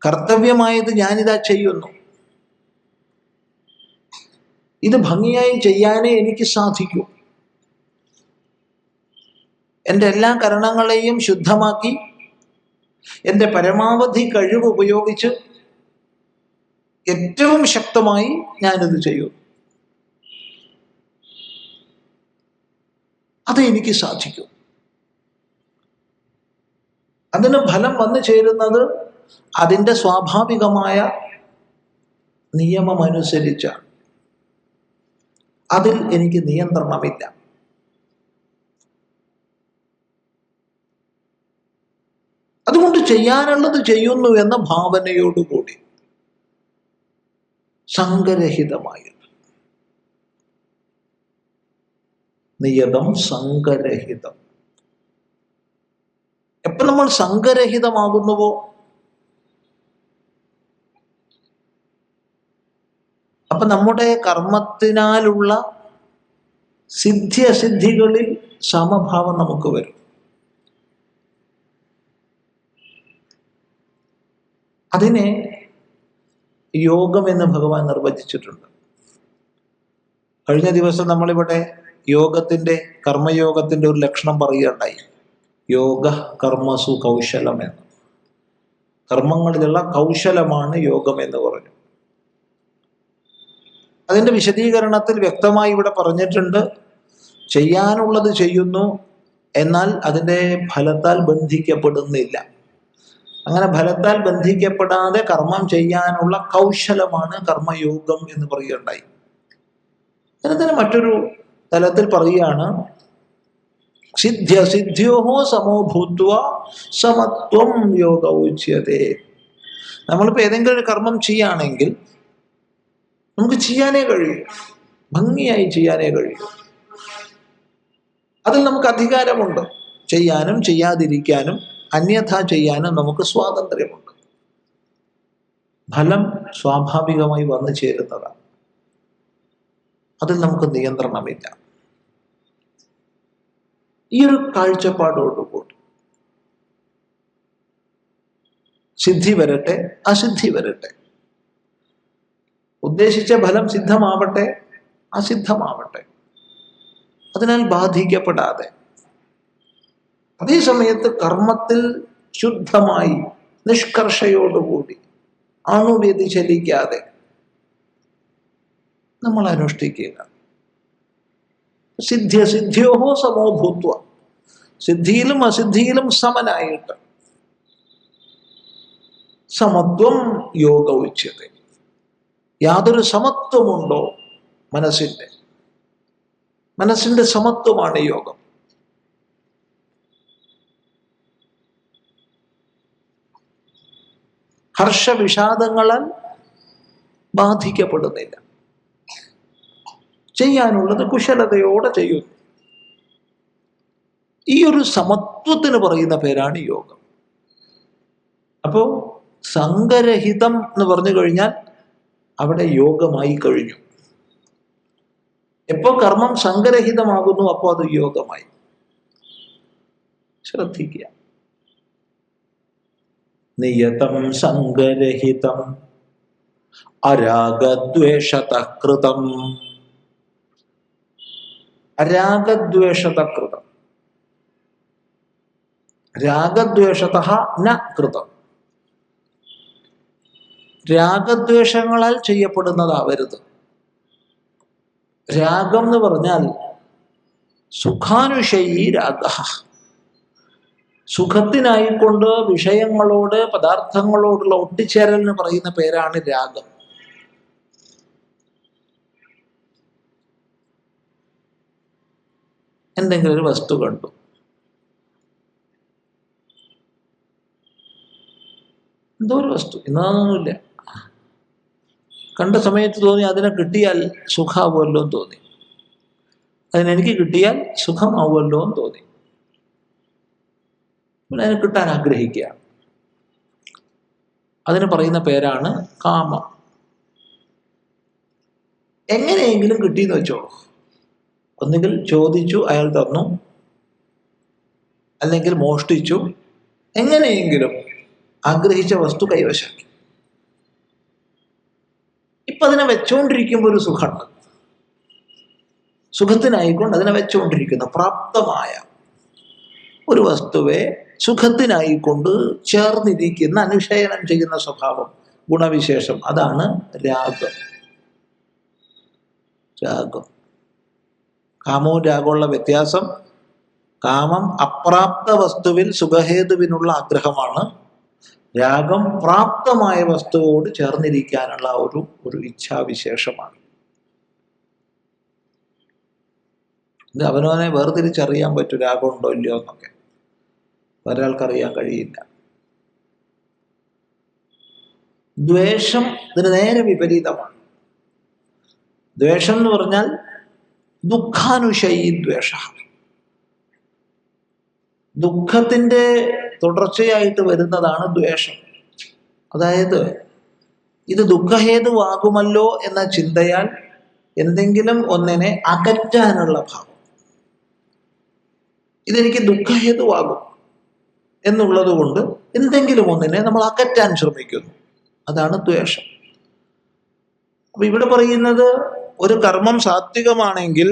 കർത്തവ്യമായത് ഞാനിതാ ചെയ്യുന്നു, ഇത് ഭംഗിയായി ചെയ്യാനേ എനിക്ക് സാധിക്കൂ എൻ്റെ എല്ലാ കരണങ്ങളെയും ശുദ്ധമാക്കി എൻ്റെ പരമാവധി കഴിവ് ഉപയോഗിച്ച് ഏറ്റവും ശക്തമായി ഞാനിത് ചെയ്യും. അത് എനിക്ക് സാധിക്കും. അതിന് ഫലം വന്നു ചേരുന്നത് അതിൻ്റെ സ്വാഭാവികമായ നിയമമനുസരിച്ചാണ്. അതിൽ എനിക്ക് നിയന്ത്രണമില്ല. അതുകൊണ്ട് ചെയ്യാനുള്ളത് ചെയ്യുന്നു എന്ന ഭാവനയോടുകൂടി സംഘരഹിതമായി, നിയതം സംഘരഹിതം. എപ്പോൾ നമ്മൾ സംഘരഹിതമാകുന്നുവോ അപ്പൊ നമ്മുടെ കർമ്മത്തിനാലുള്ള സിദ്ധി അസിദ്ധികളിൽ സമഭാവം നമുക്ക് വരും. അതിനെ യോഗം എന്ന് ഭഗവാൻ നിർവചിച്ചിട്ടുണ്ട്. കഴിഞ്ഞ ദിവസം നമ്മളിവിടെ യോഗത്തിന്റെ, കർമ്മയോഗത്തിന്റെ ഒരു ലക്ഷണം പറയുകയുണ്ടായി. യോഗ കർമ്മസു കൗശലം എന്ന്. കർമ്മങ്ങളിലുള്ള കൗശലമാണ് യോഗം എന്ന് പറഞ്ഞു. അതിന്റെ വിശദീകരണത്തിൽ വ്യക്തമായി ഇവിടെ പറഞ്ഞിട്ടുണ്ട്, ചെയ്യാനുള്ളത് ചെയ്യുന്നു, എന്നാൽ അതിൻ്റെ ഫലത്താൽ ബന്ധിക്കപ്പെടുന്നില്ല. അങ്ങനെ ഫലത്താൽ ബന്ധിക്കപ്പെടാതെ കർമ്മം ചെയ്യാനുള്ള കൗശലമാണ് കർമ്മയോഗം എന്ന് പറയുകയുണ്ടായി. അതിന് മറ്റൊരു തലത്തിൽ പറയുകയാണ്, സിദ്ധ്യസിദ്ധ്യോഹോ സമോ ഭൂത്വ സമത്വം യോഗ ഉച്യതേ. നമ്മളിപ്പോൾ ഏതെങ്കിലും ഒരു കർമ്മം ചെയ്യുകയാണെങ്കിൽ നമുക്ക് ചെയ്യാനേ കഴിയും, ഭംഗിയായി ചെയ്യാനേ കഴിയും. അതിൽ നമുക്ക് അധികാരമുണ്ട്. ചെയ്യാനും ചെയ്യാതിരിക്കാനും അന്യഥാ ചെയ്യാനും നമുക്ക് സ്വാതന്ത്ര്യമുണ്ട്. ഫലം സ്വാഭാവികമായി വന്നു ചേരുന്നതാണ്. അതിൽ നമുക്ക് നിയന്ത്രണമില്ല. ഈ ഒരു കാഴ്ചപ്പാടോടുകൂടി സിദ്ധി വരട്ടെ അസിദ്ധി വരട്ടെ, ഉദ്ദേശിച്ച ഫലം സിദ്ധമാവട്ടെ അസിദ്ധമാവട്ടെ, അതിനാൽ ബാധിക്കപ്പെടാതെ, അതേ സമയത്ത് കർമ്മത്തിൽ ശുദ്ധമായി നിഷ്കർഷയോടുകൂടി അണുവ്യതിചലിക്കാതെ നമ്മൾ അനുഷ്ഠിക്കുക. സിദ്ധ്യസിദ്ധ്യോഹോ സമോ ഭൂത്വ, സിദ്ധിയിലും അസിദ്ധിയിലും സമനായിട്ട്. സമത്വം യോഗ ഉച്യതേ. യാതൊരു സമത്വമുണ്ടോ മനസ്സിന്റെ സമത്വമാണ് യോഗം. ഹർഷവിഷാദങ്ങളാൽ ബാധിക്കപ്പെടുന്നില്ല. ചെയ്യാനുള്ളത് കുശലതയോടെ ചെയ്യുന്നു. ഈ ഒരു സമത്വത്തിന് പറയുന്ന പേരാണ് യോഗം. അപ്പോ സംഘരഹിതം എന്ന് പറഞ്ഞു കഴിഞ്ഞാൽ അവിടെ യോഗമായി കഴിഞ്ഞു. എപ്പോ കർമ്മം സംഘരഹിതമാകുന്നു അപ്പോൾ അത് യോഗമായി. ശ്രദ്ധിക്കുക. നിയതം സംഘരഹിതം അരാഗദ്വേഷതകൃതം. അരാഗദ്വേഷതകൃതം, രാഗദ്വേഷതഃ ന കൃതം. രാഗദ്വേഷങ്ങളാൽ ചെയ്യപ്പെടുന്നതാവരുത്. രാഗം എന്ന് പറഞ്ഞാൽ സുഖാനുഷയി രാഗ. സുഖത്തിനായിക്കൊണ്ട് വിഷയങ്ങളോട്, പദാർത്ഥങ്ങളോടുള്ള ഒട്ടിച്ചേരലിന് പറയുന്ന പേരാണ് രാഗം. എന്തെങ്കിലും ഒരു വസ്തു കണ്ടു, എന്തോ ഒരു വസ്തു, ഇന്നൊന്നുമില്ല, കണ്ട സമയത്ത് തോന്നി അതിനെ കിട്ടിയാൽ സുഖമാവുമല്ലോ എന്ന് തോന്നി, അതിനെനിക്ക് കിട്ടിയാൽ സുഖമാവുമല്ലോ എന്ന് തോന്നി, പിന്നെ അതിനെ കിട്ടാൻ ആഗ്രഹിക്കുകയാണ്. അതിന് പറയുന്ന പേരാണ് കാമം. എങ്ങനെയെങ്കിലും കിട്ടിയെന്ന് വെച്ചോളൂ. ഒന്നുകിൽ ചോദിച്ചു അയാൾ തന്നു, അല്ലെങ്കിൽ മോഷ്ടിച്ചു, എങ്ങനെയെങ്കിലും ആഗ്രഹിച്ച വസ്തു കൈവശാക്കി. ഇപ്പൊ അതിനെ വെച്ചുകൊണ്ടിരിക്കുമ്പോൾ ഒരു സുഖമുണ്ട്. സുഖത്തിനായിക്കൊണ്ട് അതിനെ വെച്ചുകൊണ്ടിരിക്കുന്ന പ്രാപ്തമായ ഒരു വസ്തുവെ സുഖത്തിനായിക്കൊണ്ട് ചേർന്നിരിക്കുന്ന അനുശയനം ചെയ്യുന്ന സ്വഭാവം, ഗുണവിശേഷം, അതാണ് രാഗം. രാഗം കാമവും രാഗമുള്ള വ്യത്യാസം: കാമം അപ്രാപ്ത വസ്തുവിൽ സുഖഹേതുവിനുള്ള ആഗ്രഹമാണ്. രാഗം പ്രാപ്തമായ വസ്തുവോട് ചേർന്നിരിക്കാനുള്ള ഒരു ഇച്ഛാവിശേഷമാണ്. ഇത് അവനവനെ വേർതിരിച്ചറിയാൻ പറ്റും രാഗമുണ്ടോ ഇല്ലയോ എന്നൊക്കെ. ഒരാൾക്കറിയാൻ കഴിയില്ല. ദ്വേഷം ഇതിന് നേരെ വിപരീതമാണ്. ദ്വേഷം എന്ന് പറഞ്ഞാൽ ദുഃഖാനുശയി ദ്വേഷ, ദുഃഖത്തിന്റെ തുടർച്ചയായിട്ട് വരുന്നതാണ് ദ്വേഷം. അതായത് ഇത് ദുഃഖഹേതുവാകുമല്ലോ എന്ന ചിന്തയാൽ എന്തെങ്കിലും ഒന്നിനെ അകറ്റാനുള്ള ഭാവം. ഇതെനിക്ക് ദുഃഖഹേതുവാകും എന്നുള്ളത് കൊണ്ട് എന്തെങ്കിലും ഒന്നിനെ നമ്മൾ അകറ്റാൻ ശ്രമിക്കുന്നു. അതാണ് ദ്വേഷം. അപ്പൊ ഇവിടെ പറയുന്നത് ഒരു കർമ്മം സാത്വികമാണെങ്കിൽ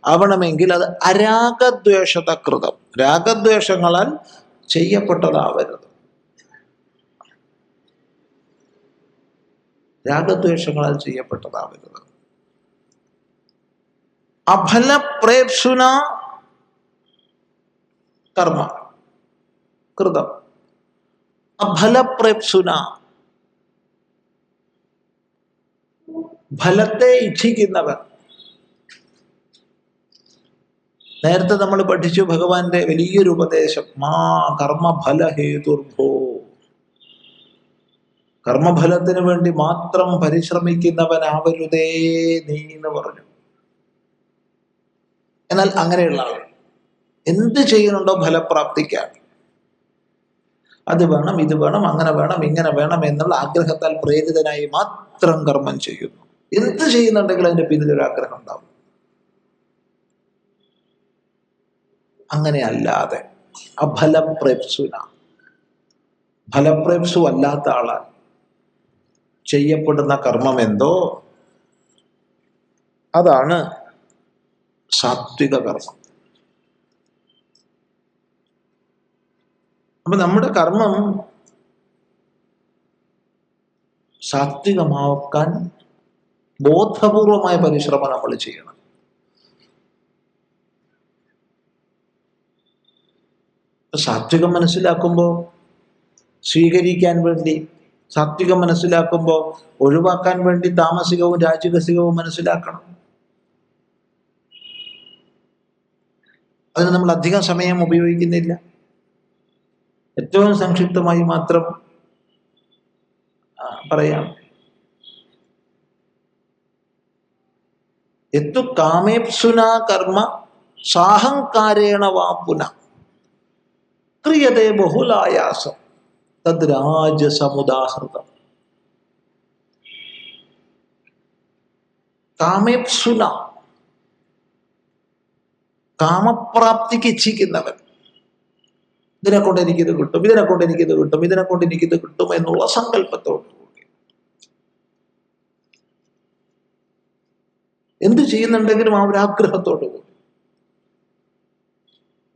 ആവണമെങ്കിൽ അത് അരാഗദ്വേഷതകൃതം, രാഗദ്വേഷങ്ങളാൽ ചെയ്യപ്പെട്ടതാവരുത്. രാഗദ്വേഷങ്ങളാൽ ചെയ്യപ്പെട്ടതാവരുത്. അഫലപ്രേപ്സുന കർമ്മ കൃതം. അഫലപ്രേപ്സുന, ഫലത്തെ ഇച്ഛിക്കുന്നവൻ. നേരത്തെ നമ്മൾ പഠിച്ചു ഭഗവാന്റെ വലിയൊരു ഉപദേശം, മാ കർമ്മഫലഹേതുർഭോ. കർമ്മഫലത്തിന് വേണ്ടി മാത്രം പരിശ്രമിക്കുന്നവനാവരുതേ നീ എന്ന് പറഞ്ഞു. എന്നാൽ അങ്ങനെയുള്ള ആൾ എന്ത് ചെയ്യുന്നുണ്ടോ ഫലപ്രാപ്തിക്കാണ്, അത് വേണം, ഇത് വേണം, അങ്ങനെ വേണം, ഇങ്ങനെ വേണം എന്നുള്ള ആഗ്രഹത്താൽ പ്രേരിതനായി മാത്രം കർമ്മം ചെയ്യുന്നു. എന്ത് ചെയ്യുന്നുണ്ടെങ്കിൽ അതിന്റെ പിന്നിൽ ഒരു ആഗ്രഹം ഉണ്ടാവും. അങ്ങനെ അല്ലാതെ അഫലപ്രേപ്സുന, ഫലപ്രേപ്സു അല്ലാത്ത ആളാൽ ചെയ്യപ്പെടുന്ന കർമ്മം എന്തോ അതാണ് സാത്വിക കർമ്മം. അപ്പൊ നമ്മുടെ കർമ്മം സാത്വികമാക്കാൻ ബോധപൂർവമായ പരിശ്രമം നമ്മൾ ചെയ്യണം. സാത്വികം മനസ്സിലാക്കുമ്പോൾ സ്വീകരിക്കാൻ വേണ്ടി, സാത്വികം മനസ്സിലാക്കുമ്പോൾ ഒഴിവാക്കാൻ വേണ്ടി താമസികവും രാജസികവും മനസ്സിലാക്കണം. അതിന് നമ്മൾ അധികം സമയം ഉപയോഗിക്കുന്നില്ല. ഏറ്റവും സംക്ഷിപ്തമായി മാത്രം പറയാം. എത്തു കാമേപ്സുന കർമ്മ സാഹങ്കാരേണ വാപുന ക്രിയതേ ബഹുലായാസം തദ് രാജസമുദാഹൃതം. കാമേപ്സുന, കാമപ്രാപ്തിക്ക് ഇച്ഛിക്കുന്നവൻ. ഇതിനെ കൊണ്ട് എനിക്കിത് കിട്ടും, ഇതിനെ കൊണ്ട് എനിക്കിത് കിട്ടും, ഇതിനെ കൊണ്ട് എനിക്കിത് കിട്ടും എന്നുള്ള സങ്കല്പത്തോടു കൂടി എന്ത് ചെയ്യുന്നുണ്ടെങ്കിലും ആ ഒരു ആഗ്രഹത്തോടു കൂടി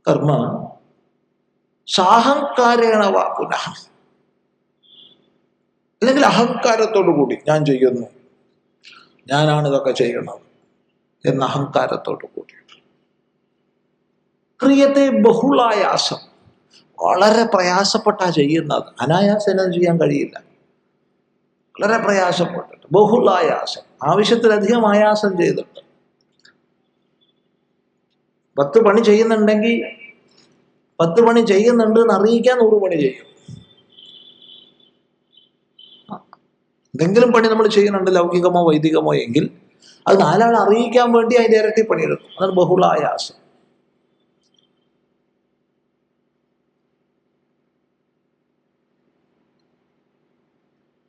കർമ്മ സാഹങ്കാരേണ വാ പുനഃ, അല്ലെങ്കിൽ അഹങ്കാരത്തോടു കൂടി ഞാൻ ചെയ്യുന്നു, ഞാനാണ് ഇതൊക്കെ ചെയ്യണത് എന്ന അഹങ്കാരത്തോടു കൂടി. ക്രിയത്തെ ബഹുളായാസം, വളരെ പ്രയാസപ്പെട്ടാ ചെയ്യുന്നത്. അനായാസം ചെയ്യാൻ കഴിയില്ല, വളരെ പ്രയാസപ്പെട്ടിട്ട്. ബഹുളായാസം, ആവശ്യത്തിലധികം ആയാസം ചെയ്തിട്ട്. 10 പണി ചെയ്യുന്നുണ്ടെങ്കിൽ 10 പണി ചെയ്യുന്നുണ്ട് എന്ന് അറിയിക്കാൻ 100 പണി ചെയ്യും. എന്തെങ്കിലും പണി നമ്മൾ ചെയ്യുന്നുണ്ട്, ലൗകികമോ വൈദികമോ എങ്കിൽ അത് 4 ആൾ അറിയിക്കാൻ വേണ്ടി അതിന്റെ ഇരട്ടി പണിയെടുക്കും. അതാണ് ബഹുളായാസം.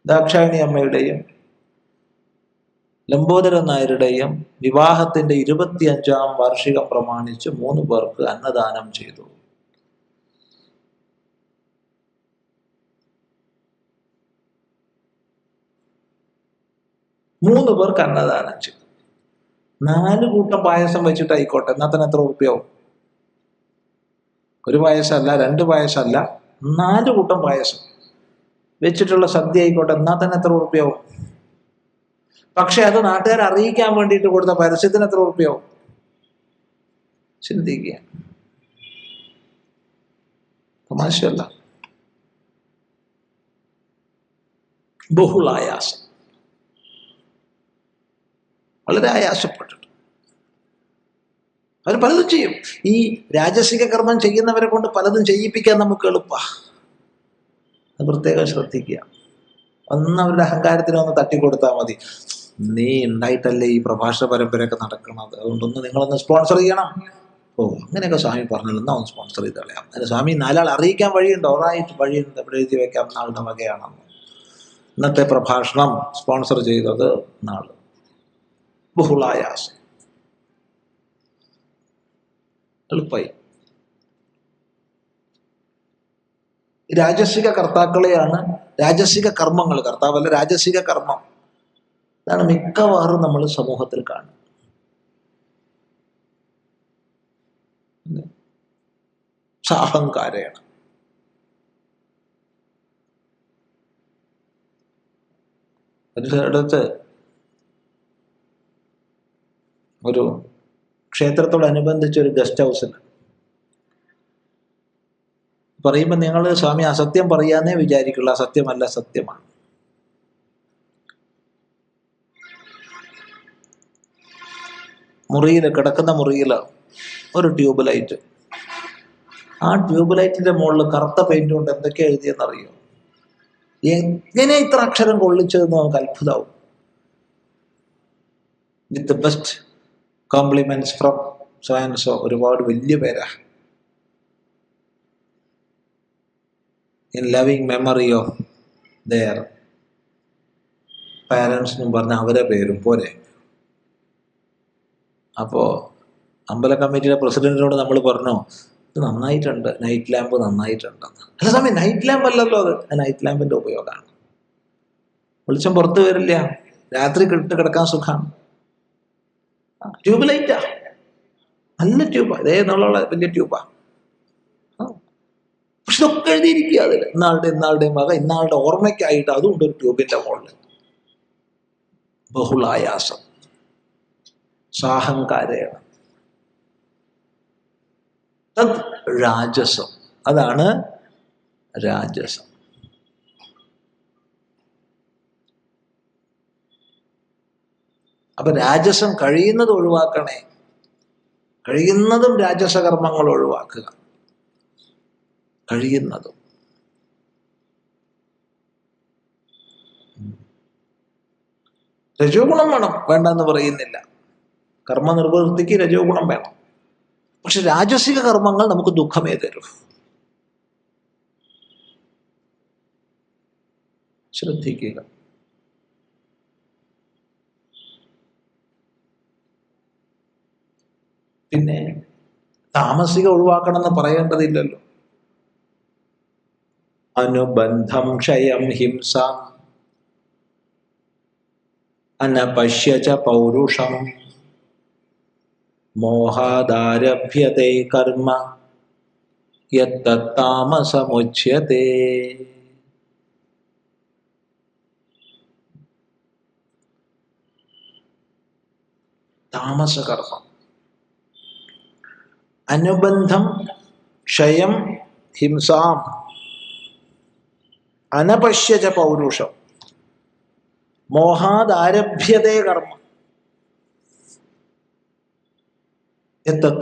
ദാക്ഷായണി അമ്മയുടെയും ലംബോദരൻ നായരുടെയും വിവാഹത്തിന്റെ 25ാം വാർഷികം പ്രമാണിച്ച് 3 പേർക്ക് അന്നദാനം ചെയ്തു. മൂന്ന് പേർക്ക് അന്നദാനം ചെയ്തു. 4 കൂട്ടം പായസം വെച്ചിട്ടായിക്കോട്ടെ, എന്നാ തന്നെ എത്ര ഉറുപ്പ്യാവും? ഒരു പായസമല്ല, 2 പായസമല്ല, 4 കൂട്ടം പായസം വെച്ചിട്ടുള്ള സദ്യ ആയിക്കോട്ടെ, എന്നാൽ തന്നെ എത്ര ഉറുപ്പ്യാവും? പക്ഷെ അത് നാട്ടുകാരെ അറിയിക്കാൻ വേണ്ടിയിട്ട് കൊടുത്ത പരസ്യത്തിന് എത്ര ഉറുപ്പ്യാവും? ചിന്തിക്കുക. തമാശയല്ല. ബഹുളായാസം, വളരെ ആയാസപ്പെട്ടിട്ട് അവർ പലതും ചെയ്യും. ഈ രാജസിക കർമ്മം ചെയ്യുന്നവരെ കൊണ്ട് പലതും ചെയ്യിപ്പിക്കാൻ നമുക്ക് എളുപ്പമാണ്. അത് പ്രത്യേകം ശ്രദ്ധിക്കുക. അവരുടെ അഹങ്കാരത്തിന് ഒന്ന് തട്ടിക്കൊടുത്താൽ മതി. നീ ഉണ്ടായിട്ടല്ലേ ഈ പ്രഭാഷണ പരമ്പരയൊക്കെ നടക്കുന്നത്, അതുകൊണ്ടൊന്ന് നിങ്ങളൊന്ന് സ്പോൺസർ ചെയ്യണം. ഓ, അങ്ങനെയൊക്കെ സ്വാമി പറഞ്ഞല്ലോ, എന്നാ ഒന്ന് സ്പോൺസർ ചെയ്ത് കളയാം. അതിന് സ്വാമി 4 ആൾ അറിയിക്കാൻ വഴിയുണ്ടോ? ഓറായിട്ട് വഴിയുണ്ട്, എവിടെ എഴുതി വെക്കാം, നാളുടെ വകയാണെന്ന്. ഇന്നത്തെ പ്രഭാഷണം സ്പോൺസർ ചെയ്തത് നാള്. ബഹുളായാസം, എളുപ്പമായി. രാജസിക കർത്താക്കളെയാണ് രാജസിക കർമ്മങ്ങൾ, കർത്താവല്ല രാജസിക കർമ്മം, ഇതാണ് മിക്കവാറും നമ്മൾ സമൂഹത്തിൽ കാണുന്നത്. സാഹങ്കാരയാണ്. ഒരിടത്ത് ഒരു ക്ഷേത്രത്തോടനുബന്ധിച്ച് ഒരു ഗസ്റ്റ് ഹൗസിൽ പറയുമ്പോൾ നിങ്ങൾ സ്വാമി അസത്യം പറയാന്നേ വിചാരിക്കുള്ളൂ. അസത്യമല്ല, സത്യമാണ്. കിടക്കുന്ന മുറിയിൽ ഒരു ട്യൂബ് ലൈറ്റ്. ആ ട്യൂബ് ലൈറ്റിന്റെ മുകളിൽ കറുത്ത പെയിന്റ് കൊണ്ട് എന്തൊക്കെ എഴുതിയെന്നറിയോ? എങ്ങനെ ഇത്ര അക്ഷരം കൊള്ളിച്ചതെന്ന് നമുക്ക് അത്ഭുതമാവും. With the best compliments from so and so. ഒരുപാട് വലിയ പേരാ. In loving memory of their parents എന്നും പറഞ്ഞ അവരെ പേരും പോരെ. അപ്പോൾ അമ്പല കമ്മിറ്റിയുടെ പ്രസിഡന്റിനോട് നമ്മൾ പറഞ്ഞു, ഇത് നന്നായിട്ടുണ്ട്, നൈറ്റ് ലാമ്പ് നന്നായിട്ടുണ്ടെന്ന്. അല്ല സമയം നൈറ്റ് ലാമ്പ് അല്ലല്ലോ അത്, നൈറ്റ് ലാമ്പിന്റെ ഉപയോഗമാണ്. വെളിച്ചം പുറത്തു വരില്ല, രാത്രി ഇട്ട് കിടക്കാൻ സുഖമാണ്. ട്യൂബ് ലൈറ്റാ, നല്ല ട്യൂബാ, ഇതേ എന്നുള്ള വലിയ ട്യൂബാ. പക്ഷെ ഇതൊക്കെ എഴുതിയിരിക്കുക അതിൽ, ഇന്നാളുടെ മക, ഇന്നാളുടെ ഓർമ്മയ്ക്കായിട്ട്. അതുകൊണ്ട് ഒരു ട്യൂബിന്റെ മുകളിൽ. ബഹുളായാസം, സാഹങ്കാരയാണ്. രാജസം, അതാണ് രാജസം. അപ്പൊ രാജസം കഴിയുന്നത് ഒഴിവാക്കണേ, കഴിയുന്നതും രാജസകർമ്മങ്ങൾ ഒഴിവാക്കുക, കഴിയുന്നതും. രജോ ഗുണം വേണം, വേണ്ടെന്ന് പറയുന്നില്ല. കർമ്മനിർവൃത്തിക്ക് രജോ ഗുണം വേണം. പക്ഷെ രാജസിക കർമ്മങ്ങൾ നമുക്ക് ദുഃഖമേ തരൂ. ശ്രദ്ധിക്കുക. പിന്നെ താമസിക ഒഴിവാക്കണം എന്ന് പറയേണ്ടതില്ലല്ലോ. അനുബന്ധം ക്ഷയം ഹിംസാം അനപശ്യച പൗരുഷം മോഹാദാരഭ്യതേ കർമ്മ യത്തത്താമസമുച്യതേ. താമസകർമ്മം. അനുബന്ധം ക്ഷയം ഹിംസാം അനപശ്യച പൗരുഷം മോഹാദാരഭ്യതേ കർമ്മ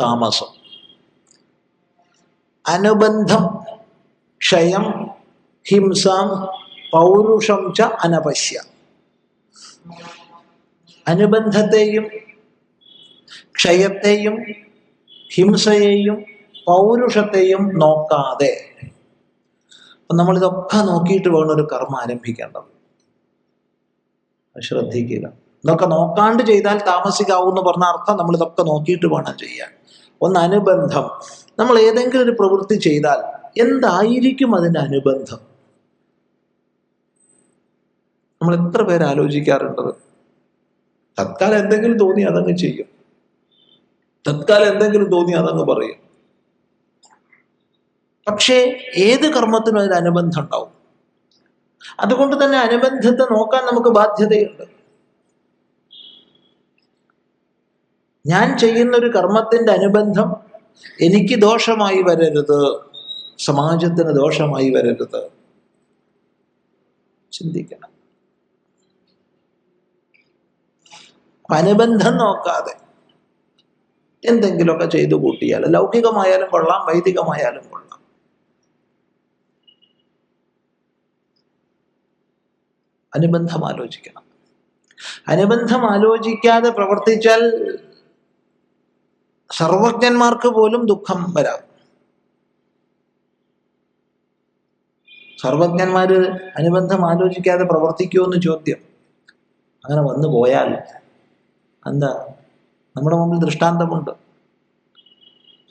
താമസം. അനുബന്ധം ക്ഷയം ഹിംസാം പൗരുഷം ച അനപശ്യ. അനുബന്ധത്തെയും ക്ഷയത്തെയും ഹിംസയെയും പൗരുഷത്തെയും നോക്കാതെ. അപ്പം നമ്മളിതൊക്കെ നോക്കിയിട്ട് വേണം ഒരു കർമ്മം ആരംഭിക്കേണ്ടത്. ശ്രദ്ധിക്കുക. ഇതൊക്കെ നോക്കാണ്ട് ചെയ്താൽ താമസിക്കാവും എന്ന് പറഞ്ഞ അർത്ഥം നമ്മളിതൊക്കെ നോക്കിയിട്ട് വേണം ചെയ്യാൻ. ഒന്ന് അനുബന്ധം. നമ്മൾ ഏതെങ്കിലും ഒരു പ്രവൃത്തി ചെയ്താൽ എന്തായിരിക്കും അതിൻ്റെ അനുബന്ധം? നമ്മൾ എത്ര പേര് ആലോചിക്കാറുണ്ടത്? തത്കാലം എന്തെങ്കിലും തോന്നി അതങ്ങ് ചെയ്യും, തത്കാലം എന്തെങ്കിലും തോന്നി അതങ്ങ് പറയും. പക്ഷേ ഏത് കർമ്മത്തിനും അതിൽ അനുബന്ധം ഉണ്ടാവും. അതുകൊണ്ട് തന്നെ അനുബന്ധത്തെ നോക്കാൻ നമുക്ക് ബാധ്യതയുണ്ട്. ഞാൻ ചെയ്യുന്ന ഒരു കർമ്മത്തിന്റെ അനുബന്ധം എനിക്ക് ദോഷമായി വരരുത്, സമാജത്തിന് ദോഷമായി വരരുത്. ചിന്തിക്കണം. അനുബന്ധം നോക്കാതെ എന്തെങ്കിലുമൊക്കെ ചെയ്തു കൂട്ടിയാൽ, ലൗകികമായാലും കൊള്ളാം, വൈദികമായാലും കൊള്ളാം, അനുബന്ധം ആലോചിക്കണം. അനുബന്ധം ആലോചിക്കാതെ പ്രവർത്തിച്ചാൽ സർവജ്ഞന്മാർക്ക് പോലും ദുഃഖം വരാം. സർവജ്ഞന്മാര് അനുബന്ധം ആലോചിക്കാതെ പ്രവർത്തിക്കുമെന്ന് ചോദ്യം. അങ്ങനെ വന്നു പോയാൽ എന്താ? നമ്മുടെ മുമ്പിൽ ദൃഷ്ടാന്തമുണ്ട്.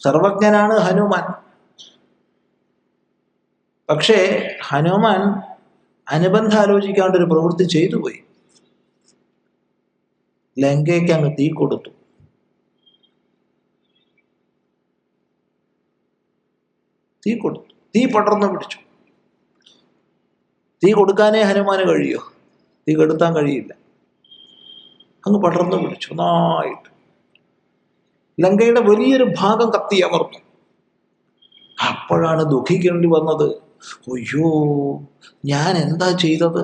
സർവജ്ഞനാണ് ഹനുമാൻ. പക്ഷേ ഹനുമാൻ അനുബന്ധം ആലോചിക്കാണ്ട് ഒരു പ്രവൃത്തി ചെയ്തു പോയി. ലങ്കയ്ക്ക് അങ്ങ് തീ കൊടുത്തു. തീ പടർന്നു പിടിച്ചു. തീ കൊടുക്കാനേ ഹനുമാന് കഴിയോ? തീ കെടുത്താൻ കഴിയില്ല. അങ്ങ് പടർന്നു പിടിച്ചു നന്നായിട്ട്. ലങ്കയുടെ വലിയൊരു ഭാഗം കത്തി അമർന്നു. അപ്പോഴാണ് ദുഃഖിക്കേണ്ടി വന്നത്. അയ്യോ, ഞാൻ എന്താ ചെയ്തത്?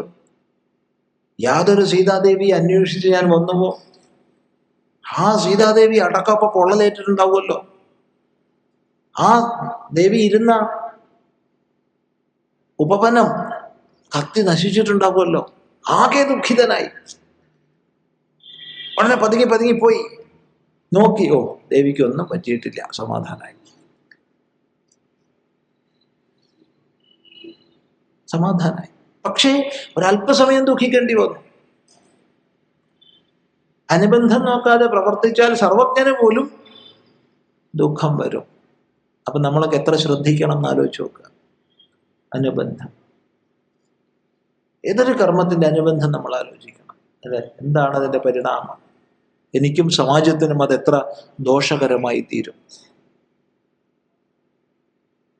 യാതൊരു സീതാദേവി അന്വേഷിച്ച് ഞാൻ വന്നുവോ? ആ സീതാദേവി അടക്കപ്പ പൊള്ളലേറ്റിട്ടുണ്ടാവുമല്ലോ. ആ ദേവി ഇരുന്ന ഉപവനം കത്തി നശിച്ചിട്ടുണ്ടാവുമല്ലോ. ആകെ ദുഃഖിതനായി. ഉടനെ പതുങ്ങിപ്പോയി നോക്കി. ഓ, ദേവിക്ക് ഒന്നും പറ്റിയിട്ടില്ല, സമാധാനായി. പക്ഷേ ഒരല്പസമയം ദുഃഖിക്കേണ്ടി വന്നു. അനുബന്ധം നോക്കാതെ പ്രവർത്തിച്ചാൽ സർവജ്ഞന് പോലും ദുഃഖം വരും. അപ്പൊ നമ്മളൊക്കെ എത്ര ശ്രദ്ധിക്കണം എന്ന് ആലോചിച്ച് നോക്കുക. അനുബന്ധം, ഏതൊരു കർമ്മത്തിന്റെ അനുബന്ധം നമ്മൾ ആലോചിക്കണം. അല്ലെ? എന്താണ് അതിന്റെ പരിണാമം? എനിക്കും സമാജത്തിനും അതെത്ര ദോഷകരമായി തീരും.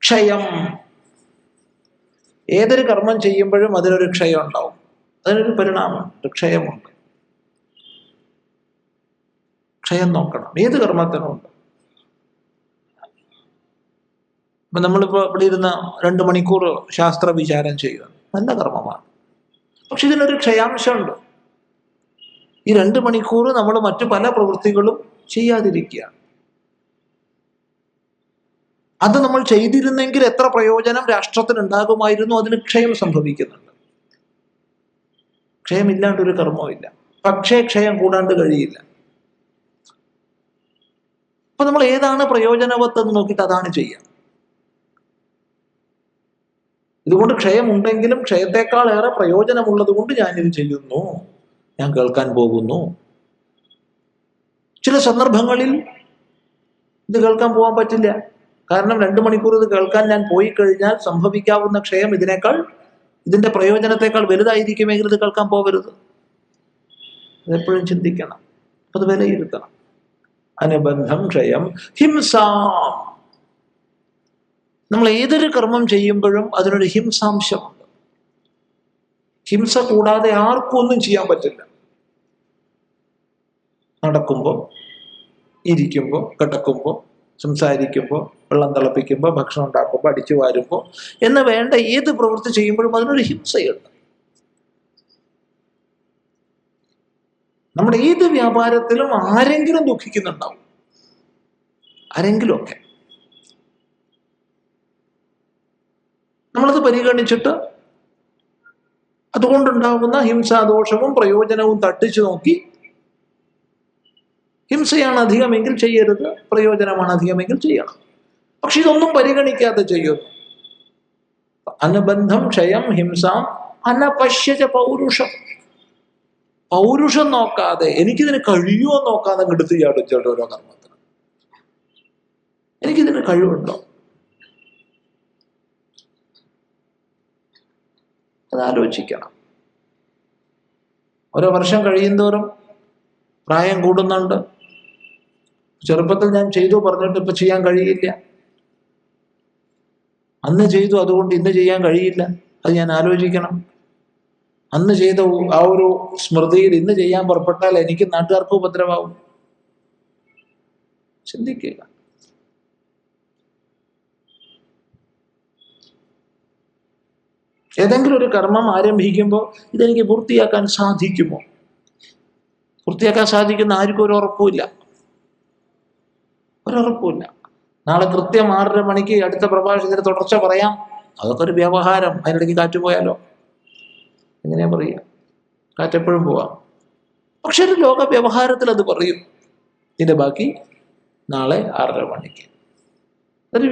ക്ഷയം, ഏതൊരു കർമ്മം ചെയ്യുമ്പോഴും അതിനൊരു ക്ഷയം ഉണ്ടാവും, അതിനൊരു പരിണാമമുണ്ട്, ക്ഷയമുണ്ട്. ക്ഷയം നോക്കണം, ഏത് കർമ്മത്തിനും ഉണ്ട്. അപ്പൊ നമ്മളിപ്പോ ഇവിടെ ഇരുന്ന് 2 മണിക്കൂർ ശാസ്ത്ര വിചാരം ചെയ്യുക, നല്ല കർമ്മമാണ്. പക്ഷെ ഇതിനൊരു ക്ഷയാംശമുണ്ട്. ഈ 2 മണിക്കൂർ നമ്മൾ മറ്റു പല പ്രവൃത്തികളും ചെയ്യാതിരിക്കുക. അത് നമ്മൾ ചെയ്തിരുന്നെങ്കിൽ എത്ര പ്രയോജനം രാഷ്ട്രത്തിന് ഉണ്ടാകുമായിരുന്നു. അതിന് ക്ഷയം സംഭവിക്കുന്നുണ്ട്. ക്ഷയമില്ലാണ്ട് ഒരു കർമ്മമില്ല. പക്ഷേ ക്ഷയം കൂടാണ്ട് കഴിയില്ല. അപ്പൊ നമ്മൾ ഏതാണ് പ്രയോജനവത്തെന്ന് നോക്കിയിട്ട് അതാണ് ചെയ്യുക. ഇതുകൊണ്ട് ക്ഷയമുണ്ടെങ്കിലും ക്ഷയത്തെക്കാൾ ഏറെ പ്രയോജനമുള്ളത് കൊണ്ട് ഞാനിത് ചെയ്യുന്നു, ഞാൻ കേൾക്കാൻ പോകുന്നു. ചില സന്ദർഭങ്ങളിൽ ഇത് കേൾക്കാൻ പോകാൻ പറ്റില്ല. കാരണം 2 മണിക്കൂർ ഇത് കേൾക്കാൻ ഞാൻ പോയി കഴിഞ്ഞാൽ സംഭവിക്കാവുന്ന ക്ഷയം ഇതിന്റെ പ്രയോജനത്തെക്കാൾ വലുതായിരിക്കുമെങ്കിൽ ഇത് കേൾക്കാൻ പോകരുത്. അതെപ്പോഴും ചിന്തിക്കണം, അത് വിലയിരുത്തണം. അനുബന്ധം, ക്ഷയം, ഹിംസാം. നമ്മൾ ഏതൊരു കർമ്മം ചെയ്യുമ്പോഴും അതിനൊരു ഹിംസാംശമുണ്ട്. ഹിംസ കൂടാതെ ആർക്കും ഒന്നും ചെയ്യാൻ പറ്റില്ല. നടക്കുമ്പോൾ, ഇരിക്കുമ്പോൾ, കിടക്കുമ്പോൾ, സംസാരിക്കുമ്പോൾ, വെള്ളം തിളപ്പിക്കുമ്പോൾ, ഭക്ഷണം ഉണ്ടാക്കുമ്പോൾ, അടിച്ചു വാരുമ്പോൾ എന്ന് വേണ്ട ഏത് പ്രവൃത്തി ചെയ്യുമ്പോഴും അതിനൊരു ഹിംസയുണ്ട്. നമ്മുടെ ഏത് വ്യാപാരത്തിലും ആരെങ്കിലും ദുഃഖിക്കുന്നുണ്ടാവും, ആരെങ്കിലുമൊക്കെ. നമ്മളത് പരിഗണിച്ചിട്ട് അതുകൊണ്ടുണ്ടാകുന്ന ഹിംസാദോഷവും പ്രയോജനവും തട്ടിച്ചു നോക്കി, ഹിംസയാണ് അധികമെങ്കിൽ ചെയ്യരുത്, പ്രയോജനമാണ് അധികമെങ്കിൽ ചെയ്യണം. പക്ഷെ ഇതൊന്നും പരിഗണിക്കാതെ ചെയ്യുന്നു. അനുബന്ധം, ക്ഷയം, ഹിംസാം, അനപശ്യച പൗരുഷം. പൗരുഷം നോക്കാതെ, എനിക്കിതിന് കഴിയുമോ നോക്കാതെ എടുത്ത് ചാടും ഓരോ കർമ്മത്തിന്. എനിക്കിതിന് കഴിവുണ്ടോ? അതാലോചിക്കണം. ഓരോ വർഷം കഴിയുന്തോറും പ്രായം കൂടുന്നുണ്ട്. ചെറുപ്പത്തിൽ ഞാൻ ചെയ്തു പറഞ്ഞിട്ട് ഇപ്പൊ ചെയ്യാൻ കഴിയില്ല. അന്ന് ചെയ്തു, അതുകൊണ്ട് ഇന്ന് ചെയ്യാൻ കഴിയില്ല. അത് ഞാൻ ആലോചിക്കണം. അന്ന് ചെയ്ത ആ ഒരു സ്മൃതിയിൽ ഇന്ന് ചെയ്യാൻ പുറപ്പെട്ടാൽ എനിക്ക് നാട്ടുകാർക്ക് ഉപദ്രവമാവും. ചിന്തിക്കുക. ഏതെങ്കിലും ഒരു കർമ്മം ആരംഭിക്കുമ്പോൾ ഇതെനിക്ക് പൂർത്തിയാക്കാൻ സാധിക്കുമോ? പൂർത്തിയാക്കാൻ സാധിക്കുന്ന ആർക്കും ഒരുറപ്പുമില്ല. നാളെ കൃത്യം 6:30 മണിക്ക് അടുത്ത പ്രഭാഷണത്തിന് തുടർച്ച പറയാം. അതൊക്കെ ഒരു വ്യവഹാരം. അതിനിടയ്ക്ക് കാറ്റ് പോയാലോ? എങ്ങനെയാ പറയുക? കാറ്റെപ്പോഴും പോവാം. പക്ഷെ ഒരു ലോക വ്യവഹാരത്തിൽ അത് പറയും. ഇതിന്റെ ബാക്കി നാളെ 6:30 മണിക്ക്. ഒരു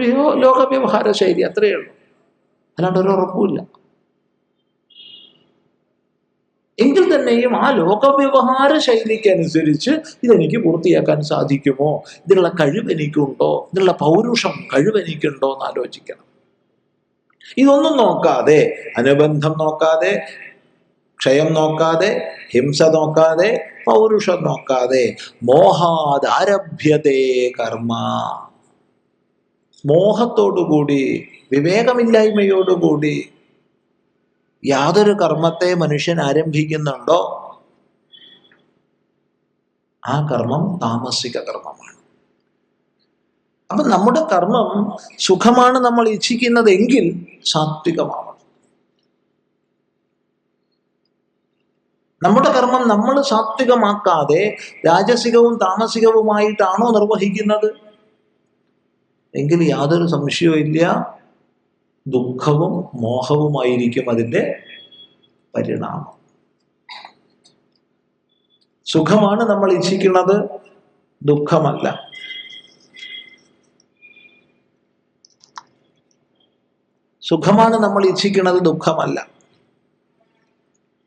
ലോക വ്യവഹാര ശൈലി, അത്രയേ ഉള്ളൂ. അല്ലാണ്ട് ഒരു ഉറപ്പുമില്ല. എങ്കിൽ തന്നെയും ആ ലോകവ്യവഹാര ശൈലിക്ക് അനുസരിച്ച് ഇതെനിക്ക് പൂർത്തിയാക്കാൻ സാധിക്കുമോ? ഇതിനുള്ള കഴിവ് എനിക്കുണ്ടോ? ഇതിനുള്ള പൗരുഷം കഴിവ് എനിക്കുണ്ടോ എന്ന് ആലോചിക്കണം. ഇതൊന്നും നോക്കാതെ, അനുബന്ധം നോക്കാതെ, ക്ഷയം നോക്കാതെ, ഹിംസ നോക്കാതെ, പൗരുഷം നോക്കാതെ, മോഹാദാരഭ്യതേ കർമ്മ, മോഹത്തോടുകൂടി, വിവേകമില്ലായ്മയോടുകൂടി യാതൊരു കർമ്മത്തെ മനുഷ്യൻ ആരംഭിക്കുന്നുണ്ടോ ആ കർമ്മം താമസിക കർമ്മമാണ്. അപ്പൊ നമ്മുടെ കർമ്മം സുഖമാണ് നമ്മൾ ഇച്ഛിക്കുന്നതെങ്കിൽ സാത്വികമാവണം. നമ്മുടെ കർമ്മം നമ്മൾ സാത്വികമാക്കാതെ രാജസികവും താമസികവുമായിട്ടാണോ നിർവഹിക്കുന്നത് എങ്കിൽ യാതൊരു സംശയവും ഇല്ല, ദുഃഖവും മോഹവുമായിരിക്കും അതിൻ്റെ പരിണാമം. സുഖമാണ് നമ്മൾ ഇച്ഛിക്കുന്നത്, ദുഃഖമല്ല. സുഖമാണ് നമ്മൾ ഇച്ഛിക്കുന്നത്, ദുഃഖമല്ല.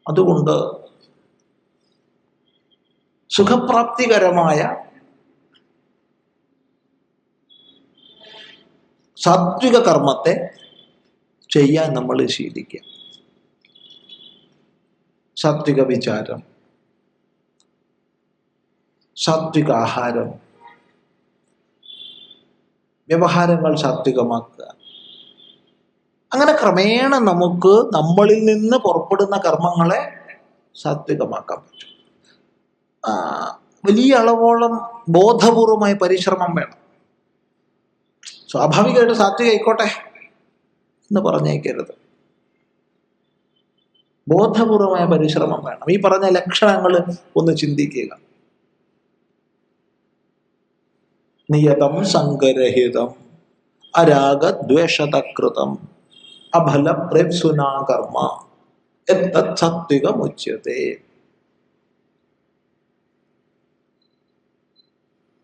അതുകൊണ്ട് സുഖപ്രാപ്തികരമായ സാത്വിക കർമ്മത്തെ ചെയ്യാൻ നമ്മൾ ശീലിക്കുക. സാത്വിക വിചാരം, സാത്വിക ആഹാരം, വ്യവഹാരങ്ങൾ സാത്വികമാക്കുക. അങ്ങനെ ക്രമേണ നമുക്ക് നമ്മളിൽ നിന്ന് പുറപ്പെടുന്ന കർമ്മങ്ങളെ സാത്വികമാക്കാൻ പറ്റും. വലിയ അളവോളം ബോധപൂർവമായ പരിശ്രമം വേണം. സ്വാഭാവികമായിട്ട് സാത്വിക ആയിക്കോട്ടെ എന്ന് പറഞ്ഞേക്കരുത്. ബോധപൂർവമായ പരിശ്രമം വേണം. ഈ പറഞ്ഞ ലക്ഷണങ്ങൾ ഒന്ന് ചിന്തിക്കുക. നിയതം സംഗരഹിതം അരാഗദ്വേഷതകൃതം അഫലപ്രേപ്സുനാ കർമ്മ എത്തത് സാത്വികമുച്യതേ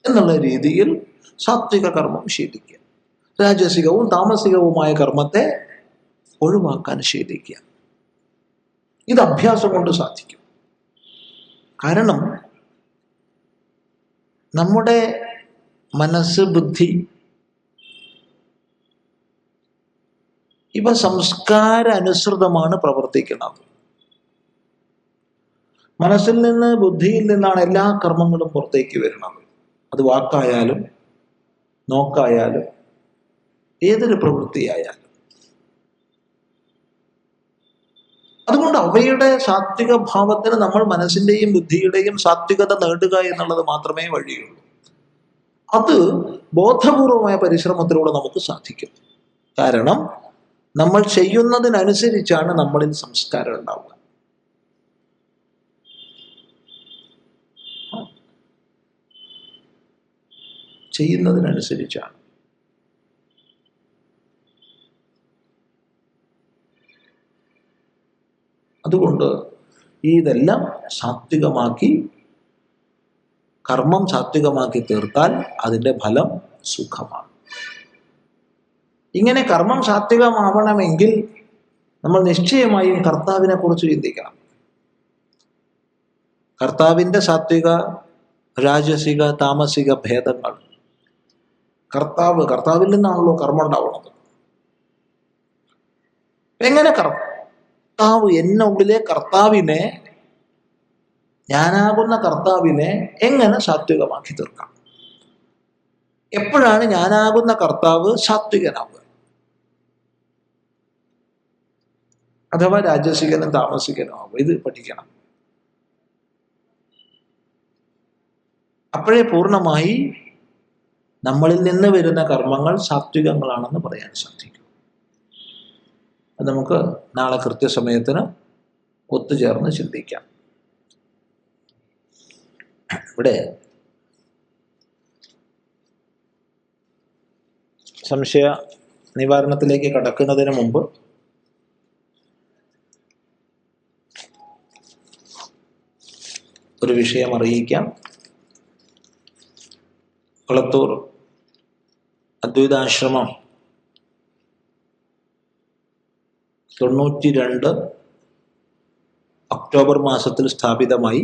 എന്നുള്ള രീതിയിൽ സാത്വിക കർമ്മം ശീലിക്കുക. രാജസികവും താമസികവുമായ കർമ്മത്തെ ഒഴിവാക്കാൻ ശീലിക്കുക. ഇത് അഭ്യാസം കൊണ്ട് സാധിക്കും. കാരണം നമ്മുടെ മനസ്സ്, ബുദ്ധി ഇവ സംസ്കാര അനുസൃതമാണ് പ്രവർത്തിക്കുന്നത്. മനസ്സിൽ നിന്ന്, ബുദ്ധിയിൽ നിന്നാണ് എല്ലാ കർമ്മങ്ങളും പുറത്തേക്ക് വരുന്നത്. അത് വാക്കായാലും നോക്കായാലും ഏതൊരു പ്രവൃത്തിയായാലും. അതുകൊണ്ട് അവയുടെ സാത്വിക ഭാവത്തിന് നമ്മൾ മനസ്സിന്റെയും ബുദ്ധിയുടെയും സാത്വികത നേടുക എന്നുള്ളത് മാത്രമേ വഴിയുള്ളൂ. അത് ബോധപൂർവമായ പരിശ്രമത്തിലൂടെ നമുക്ക് സാധിക്കും. കാരണം നമ്മൾ ചെയ്യുന്നതിനനുസരിച്ചാണ് നമ്മളിൽ സംസ്കാരം ഉണ്ടാവുക. ചെയ്യുന്നതിനനുസരിച്ചാണ്. അതുകൊണ്ട് ഇതെല്ലാം സാത്വികമാക്കി, കർമ്മം സാത്വികമാക്കി തീർത്താൽ അതിൻ്റെ ഫലം സുഖമാണ്. ഇങ്ങനെ കർമ്മം സാത്വികമാവണമെങ്കിൽ നമ്മൾ നിശ്ചയമായും കർത്താവിനെ കുറിച്ച് ചിന്തിക്കണം. കർത്താവിൻ്റെ സാത്വിക, രാജസിക, താമസിക ഭേദങ്ങൾ. കർത്താവിൽ നിന്നാണല്ലോ കർമ്മം ഉണ്ടാവുന്നത്. എങ്ങനെ കർത്താവ് എന്നുള്ളിലെ കർത്താവിനെ, ഞാനാകുന്ന കർത്താവിനെ എങ്ങനെ സാത്വികമാക്കി തീർക്കാം? എപ്പോഴാണ് ഞാനാകുന്ന കർത്താവ് സാത്വികനാവുക? അഥവാ രാജസികനും താമസികനും ആവും. ഇത് പഠിക്കണം. അപ്പോഴേ പൂർണ്ണമായി നമ്മളിൽ നിന്ന് വരുന്ന കർമ്മങ്ങൾ സാത്വികങ്ങളാണെന്ന് പറയാൻ സാധിക്കും. അത് നമുക്ക് നാളെ കൃത്യസമയത്തിന് ഒത്തുചേർന്ന് ചിന്തിക്കാം. ഇവിടെ സംശയ നിവാരണത്തിലേക്ക് കടക്കുന്നതിന് മുമ്പ് ഒരു വിഷയം അറിയിക്കാം. കളത്തൂർ അദ്വൈതാശ്രമം 92 ഒക്ടോബർ മാസത്തിൽ സ്ഥാപിതമായി.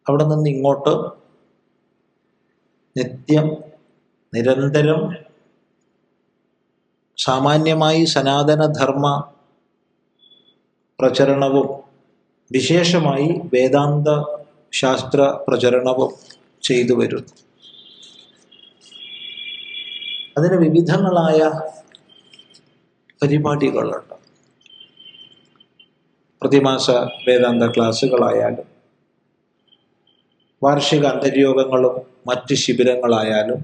അവിടെ നിന്ന് ഇങ്ങോട്ട് നിത്യം നിരന്തരം സാമാന്യമായി സനാതനധർമ്മ പ്രചരണവും വിശേഷമായി വേദാന്ത ശാസ്ത്ര പ്രചരണവും ചെയ്തു വരുന്നു. അതിന് വിവിധങ്ങളായ പരിപാടികളുണ്ട്. പ്രതിമാസ വേദാന്ത ക്ലാസ്സുകളായാലും വാർഷിക അന്തര്യോഗങ്ങളും മറ്റ് ശിബിരങ്ങളായാലും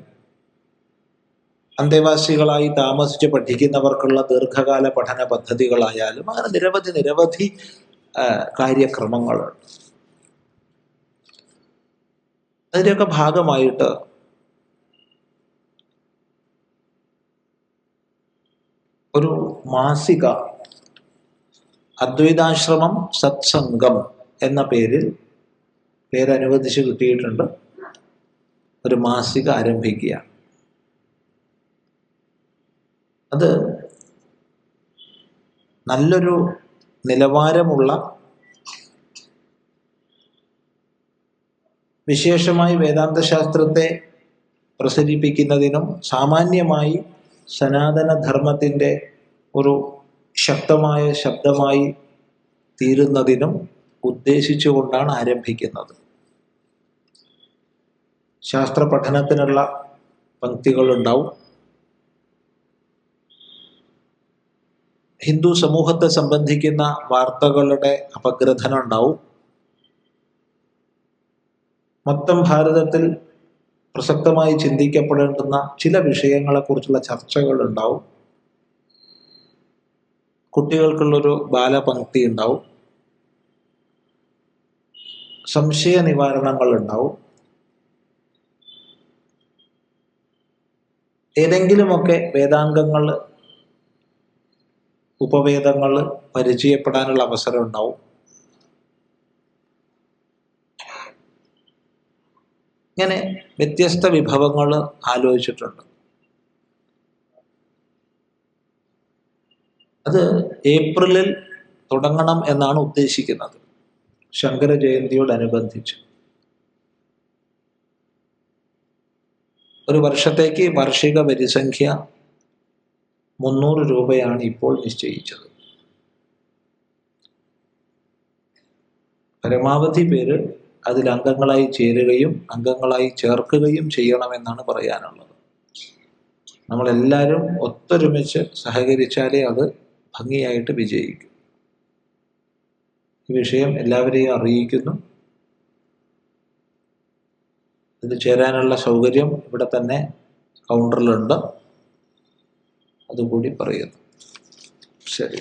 അന്തേവാസികളായി താമസിച്ച് പഠിക്കുന്നവർക്കുള്ള ദീർഘകാല പഠന പദ്ധതികളായാലും അങ്ങനെ നിരവധി കാര്യക്രമങ്ങളുണ്ട്. അതിൻ്റെയൊക്കെ ഭാഗമായിട്ട് ഒരു മാസിക അദ്വൈതാശ്രമം സത്സംഗം എന്ന പേരനുവദിച്ച് കിട്ടിയിട്ടുണ്ട്. ഒരു മാസിക ആരംഭിക്കുകയാണ്. അത് നല്ലൊരു നിലവാരമുള്ള വിശേഷമായി വേദാന്ത ശാസ്ത്രത്തെ പ്രസരിപ്പിക്കുന്നതിനും സാമാന്യമായി സനാതനധർമ്മത്തിൻ്റെ ഒരു ശക്തമായ ശബ്ദമായി തീരുന്നതിനും ഉദ്ദേശിച്ചുകൊണ്ടാണ് ആരംഭിക്കുന്നത്. ശാസ്ത്ര പഠനത്തിനുള്ള പങ്ക്തികളുണ്ടാവും. ഹിന്ദു സമൂഹത്തെ സംബന്ധിക്കുന്ന വാർത്തകളുടെ അപഗ്രഥനം ഉണ്ടാവും. മൊത്തം ഭാരതത്തിൽ പ്രസക്തമായി ചിന്തിക്കപ്പെടേണ്ടുന്ന ചില വിഷയങ്ങളെക്കുറിച്ചുള്ള ചർച്ചകൾ ഉണ്ടാവും. കുട്ടികൾക്കുള്ളൊരു ബാലപംക്തി ഉണ്ടാവും. സംശയ നിവാരണങ്ങൾ ഉണ്ടാവും. ഏതെങ്കിലുമൊക്കെ വേദാംഗങ്ങൾ ഉപവേദങ്ങൾ പരിചയപ്പെടാനുള്ള അവസരം ഉണ്ടാവും. ഇങ്ങനെ വ്യത്യസ്ത വിഭവങ്ങൾ ആലോചിച്ചിട്ടുണ്ട്. അത് ഏപ്രിലിൽ തുടങ്ങണം എന്നാണ് ഉദ്ദേശിക്കുന്നത്, ശങ്കര ജയന്തിയോടനുബന്ധിച്ച്. ഒരു വർഷത്തേക്ക് വാർഷിക വരിസംഖ്യ 300 രൂപയാണ് ഇപ്പോൾ നിശ്ചയിച്ചത്. പരമാവധി പേര് അതിൽ അംഗങ്ങളായി ചേരുകയും അംഗങ്ങളായി ചേർക്കുകയും ചെയ്യണമെന്നാണ് പറയാനുള്ളത്. നമ്മളെല്ലാവരും ഒത്തൊരുമിച്ച് സഹകരിച്ചാലേ അത് ഭംഗിയായിട്ട് വിജയിക്കും. ഈ വിഷയം എല്ലാവരെയും അറിയിക്കുന്നു. ഇത് ചേരാനുള്ള സൗകര്യം ഇവിടെ തന്നെ കൗണ്ടറിലുണ്ട്, അതുകൂടി പറയുന്നു. ശരി.